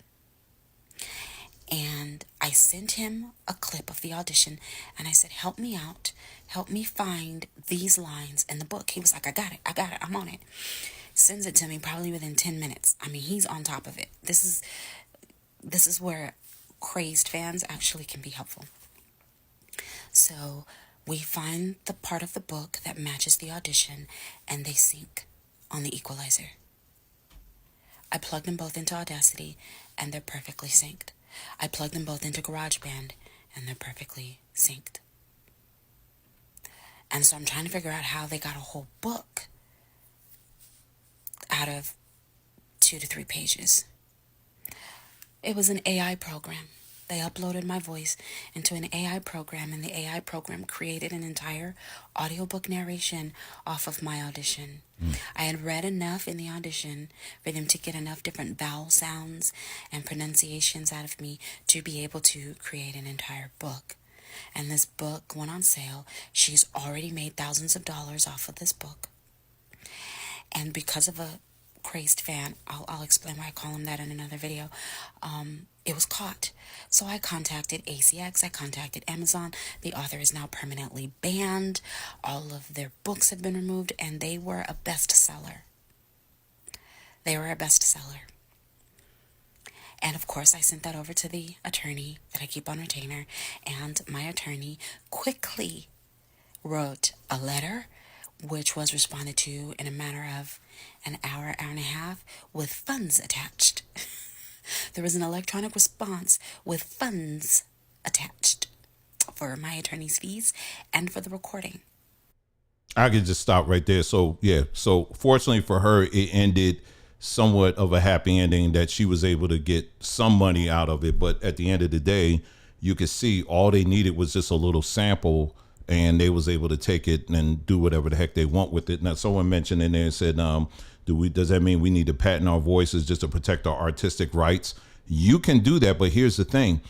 And I sent him a clip of the audition, and I said, help me out. Help me find these lines in the book. He was like, I got it, I'm on it. Sends it to me probably within 10 minutes. I mean, he's on top of it. This is where crazed fans actually can be helpful. So we find the part of the book that matches the audition, and they sync on the equalizer. I plugged them both into Audacity, and they're perfectly synced. I plugged them both into GarageBand, and they're perfectly synced. And so I'm trying to figure out how they got a whole book out of 2 to 3 pages. It was an AI program. They uploaded my voice into an AI program, and the AI program created an entire audiobook narration off of my audition. I had read enough in the audition for them to get enough different vowel sounds and pronunciations out of me to be able to create an entire book. And this book went on sale. She's already made thousands of dollars off of this book. And because of a crazed fan, I'll explain why I call him that in another video, it was caught. So I contacted ACX, I contacted Amazon. The author is now permanently banned. All of their books have been removed, and they were a bestseller. And of course, I sent that over to the attorney that I keep on retainer, and my attorney quickly wrote a letter, which was responded to in a matter of an hour and a half with funds attached. There was an electronic response with funds attached for my attorney's fees and for the recording. I could just stop right there. So, yeah. So fortunately for her, it ended somewhat of a happy ending that she was able to get some money out of it. But at the end of the day, you could see all they needed was just a little sample, and they was able to take it and do whatever the heck they want with it. Now, someone mentioned in there and said, does that mean we need to patent our voices just to protect our artistic rights? You can do that, but here's the thing.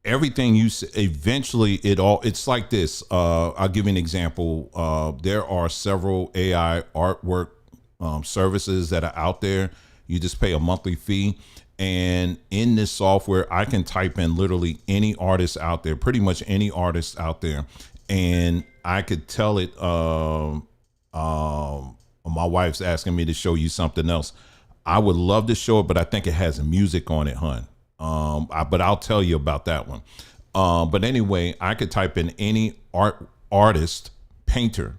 Everything you say, eventually it's like this. I'll give you an example. There are several AI artwork services that are out there. You just pay a monthly fee. And in this software, I can type in literally any artist out there, pretty much any artist out there. And I could tell it, my wife's asking me to show you something else. I would love to show it, but I think it has music on it, hun. But I'll tell you about that one. But anyway, I could type in any artist, painter,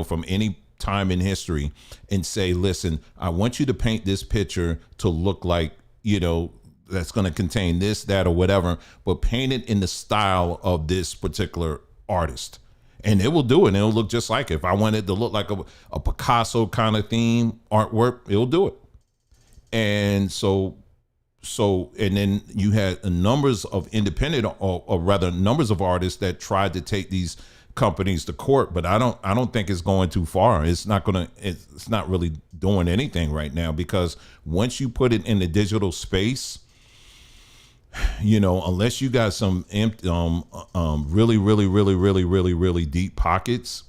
from any time in history and say, listen, I want you to paint this picture to look like, that's going to contain this, that, or whatever, but paint it in the style of this particular artist. And it will do it. And it'll look just like it. If I want it to look like a Picasso kind of theme artwork, it'll do it. And so, and then you had numbers of independent, or rather numbers of artists that tried to take these companies to court, but I don't think it's going too far. It's not really doing anything right now, because once you put it in the digital space, unless you got some really deep pockets,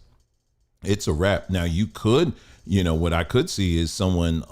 it's a wrap. Now you could, what I could see is someone,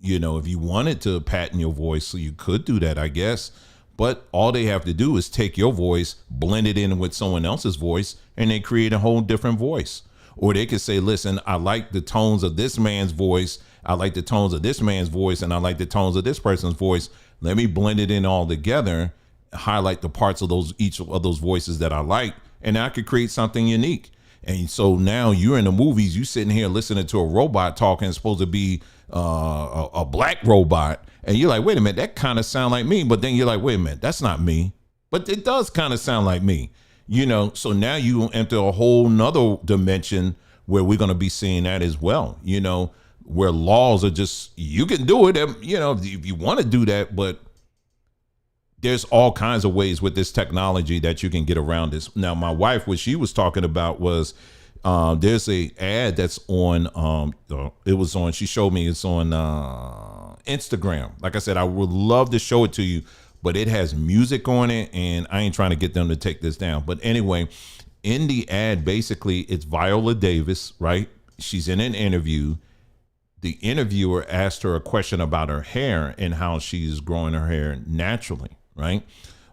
if you wanted to patent your voice, so you could do that, I guess. But all they have to do is take your voice, blend it in with someone else's voice, and they create a whole different voice. Or they could say, listen, I like the tones of this man's voice, I like the tones of this man's voice, and I like the tones of this person's voice. Let me blend it in all together, highlight the parts of each of those voices that I like, and I could create something unique. And so now you're in the movies, you sitting here listening to a robot talking, it's supposed to be a black robot. And you're like, wait a minute, that kind of sound like me. But then you're like, wait a minute, that's not me. But it does kind of sound like me, you know? So now you enter a whole nother dimension where we're going to be seeing that as well, you know, where laws are just, you can do it, you know, if you want to do that, but there's all kinds of ways with this technology that you can get around this. Now, my wife, what she was talking about was there's a ad that's on, she showed me, it's on Instagram. Like I said, I would love to show it to you, but it has music on it, and I ain't trying to get them to take this down. But anyway, in the ad, basically, it's Viola Davis, right? She's in an interview. The interviewer asked her a question about her hair and how she's growing her hair naturally, right?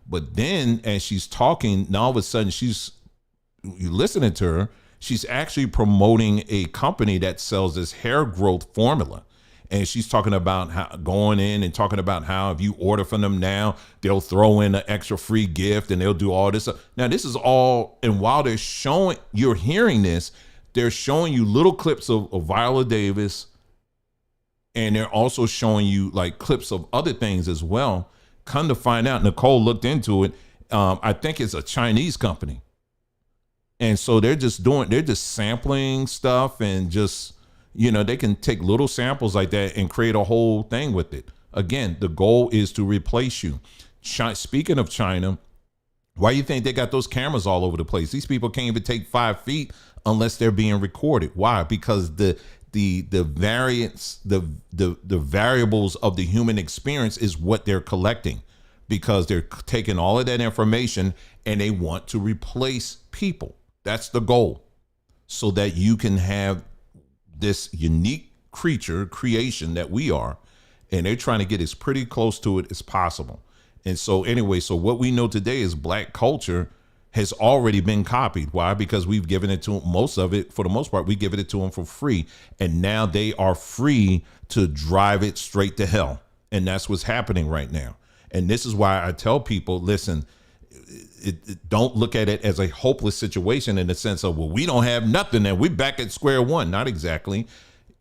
But then as she's talking, now all of a sudden you listening to her, she's actually promoting a company that sells this hair growth formula. And she's talking about how going in and talking about how if you order from them now, they'll throw in an extra free gift and they'll do all this. Now, this is all, and while they're showing, you're hearing this, they're showing you little clips of Viola Davis, and they're also showing you like clips of other things as well. Come to find out, Nicole looked into it. I think it's a Chinese company. And so they're just sampling stuff and just, you know, they can take little samples like that and create a whole thing with it. Again, the goal is to replace you. Speaking of China, why do you think they got those cameras all over the place? These people can't even take 5 feet unless they're being recorded. Why? Because the variance, the variables of the human experience is what they're collecting, because they're taking all of that information and they want to replace people. That's the goal, so that you can have this unique creation that we are, and they're trying to get as pretty close to it as possible. And so anyway, so what we know today is black culture has already been copied. Why? Because we've given it to them, most of it, for the most part, we give it to them for free. And now they are free to drive it straight to hell. And that's what's happening right now. And this is why I tell people, listen, don't look at it as a hopeless situation in the sense of, well, we don't have nothing and we're back at square one. Not exactly.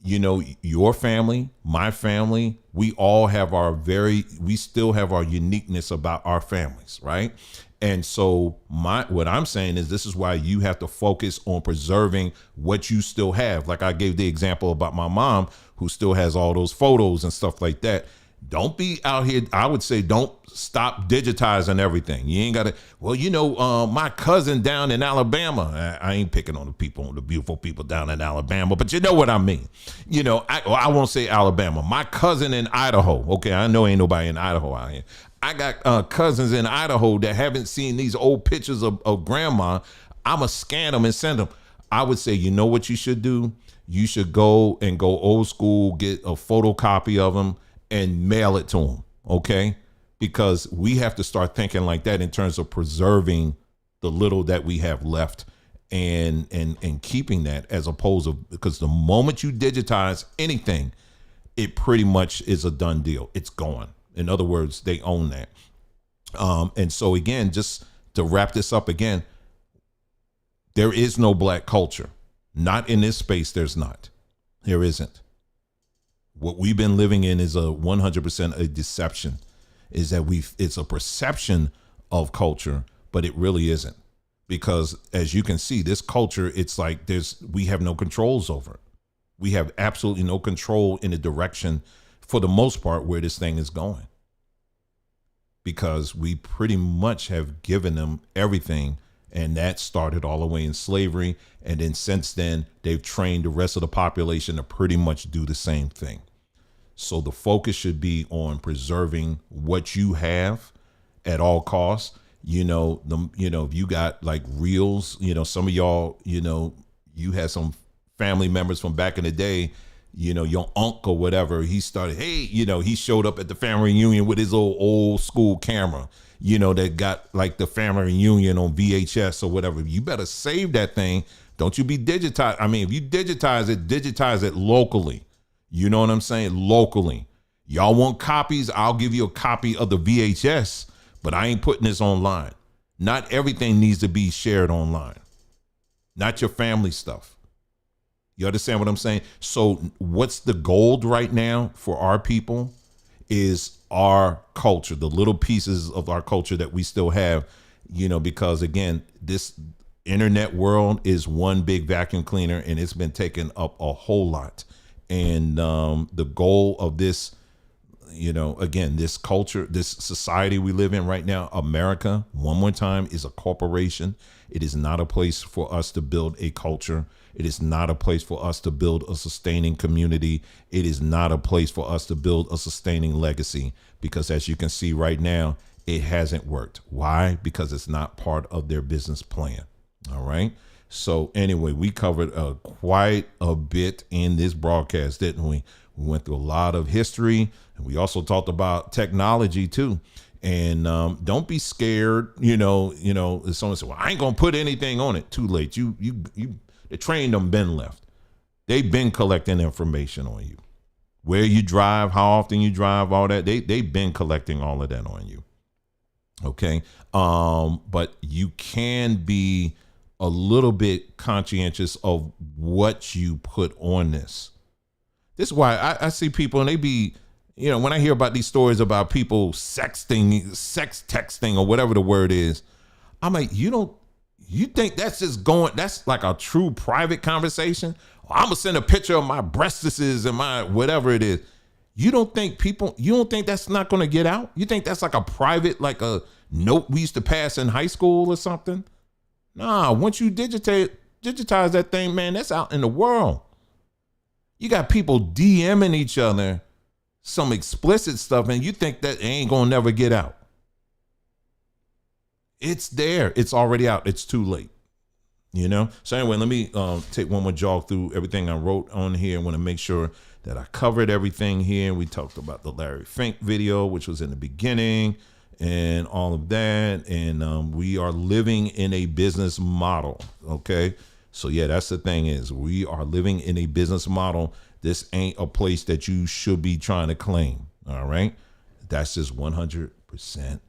You know, your family, my family, we all have we still have our uniqueness about our families, right? And so what I'm saying is, this is why you have to focus on preserving what you still have. Like I gave the example about my mom, who still has all those photos and stuff like that. Don't be out here. I would say don't stop digitizing everything. You ain't got to, well, you know, my cousin down in Alabama, I ain't picking on the beautiful people down in Alabama, but you know what I mean. You know, I won't say Alabama. My cousin in Idaho. Okay, I know ain't nobody in Idaho out here. I got cousins in Idaho that haven't seen these old pictures of grandma. I'm going to scan them and send them. I would say, you know what you should do? You should go old school, get a photocopy of them, and mail it to them, okay? Because we have to start thinking like that in terms of preserving the little that we have left and keeping that, as opposed to, because the moment you digitize anything, it pretty much is a done deal. It's gone. In other words, they own that. And so again, just to wrap this up again, there is no black culture. Not in this space, there's not. There isn't. What we've been living in is 100% a deception. Is that it's a perception of culture, but it really isn't. Because as you can see, this culture, it's like we have no controls over it. We have absolutely no control in the direction, for the most part, where this thing is going. Because we pretty much have given them everything, and that started all the way in slavery. And then since then, they've trained the rest of the population to pretty much do the same thing. So the focus should be on preserving what you have at all costs. You know, if you got like reels, you know, some of y'all, you know, you had some family members from back in the day, you know, your uncle or whatever, he showed up at the family reunion with his old school camera, you know, that got like the family reunion on VHS or whatever. You better save that thing. Don't you be digitized. I mean, if you digitize it locally. You know what I'm saying? Locally. Y'all want copies? I'll give you a copy of the VHS, but I ain't putting this online. Not everything needs to be shared online. not your family stuff. You understand what I'm saying? So what's the gold right now for our people is our culture, the little pieces of our culture that we still have, you know, because again, this internet world is one big vacuum cleaner and it's been taking up a whole lot. And the goal of this, you know, again, this culture, this society we live in right now, America, one more time, is a corporation. It is not a place for us to build a culture. It is not a place for us to build a sustaining community. It is not a place for us to build a sustaining legacy, because as you can see right now, it hasn't worked. Why? Because it's not part of their business plan. All right. So anyway, we covered quite a bit in this broadcast, didn't we? We went through a lot of history, and we also talked about technology too. And don't be scared. You know, if someone said, "Well, I ain't gonna put anything on it." Too late. The train done been left. They've been collecting information on you, where you drive, how often you drive, all that. They've been collecting all of that on you. Okay, but you can be a little bit conscientious of what you put on this. This is why I see people, and they be, you know, when I hear about these stories about people sex texting, or whatever the word is, I'm like, you think that's just that's like a true private conversation? I'm gonna send a picture of my breastises and my whatever it is. You don't think that's not gonna get out? You think that's like a private, like a note we used to pass in high school or something? Nah, once you digitize that thing, man, that's out in the world. You got people DMing each other some explicit stuff, and you think that ain't gonna never get out. It's there. It's already out. It's too late. You know? So anyway, let me take one more jog through everything I wrote on here. I want to make sure that I covered everything here. We talked about the Larry Fink video, which was in the beginning, and all of that. And we are living in a business model. Okay. So yeah, that's the thing, is we are living in a business model. This ain't a place that you should be trying to claim. All right. That's just 100%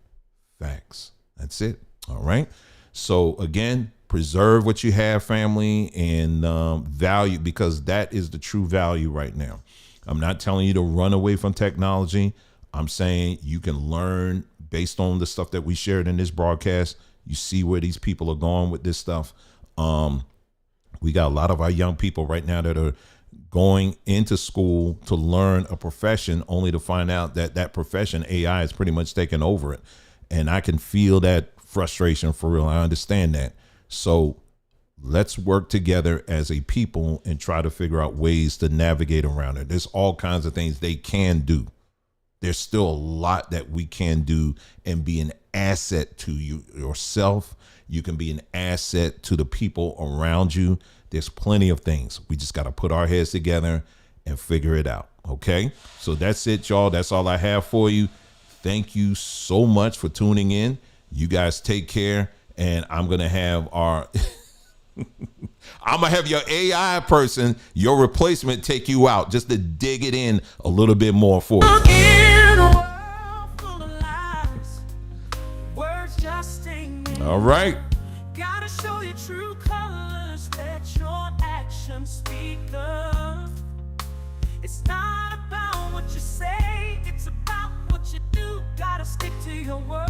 facts. That's it. All right. So again, preserve what you have, family, and value, because that is the true value right now. I'm not telling you to run away from technology. I'm saying you can learn based on the stuff that we shared in this broadcast. You see where these people are going with this stuff. We got a lot of our young people right now that are going into school to learn a profession, only to find out that that profession, AI, is pretty much taking over it. And I can feel that frustration for real. I understand that. So let's work together as a people and try to figure out ways to navigate around it. There's all kinds of things they can do. There's still a lot that we can do and be an asset to yourself. You can be an asset to the people around you. There's plenty of things. We just got to put our heads together and figure it out. Okay. So that's it, y'all. That's all I have for you. Thank you so much for tuning in. You guys take care. And I'm going to have your AI person, your replacement, take you out just to dig it in a little bit more for you. All right. Gotta show your true colors that your actions speak of. It's not about what you say, it's about what you do. Gotta stick to your word.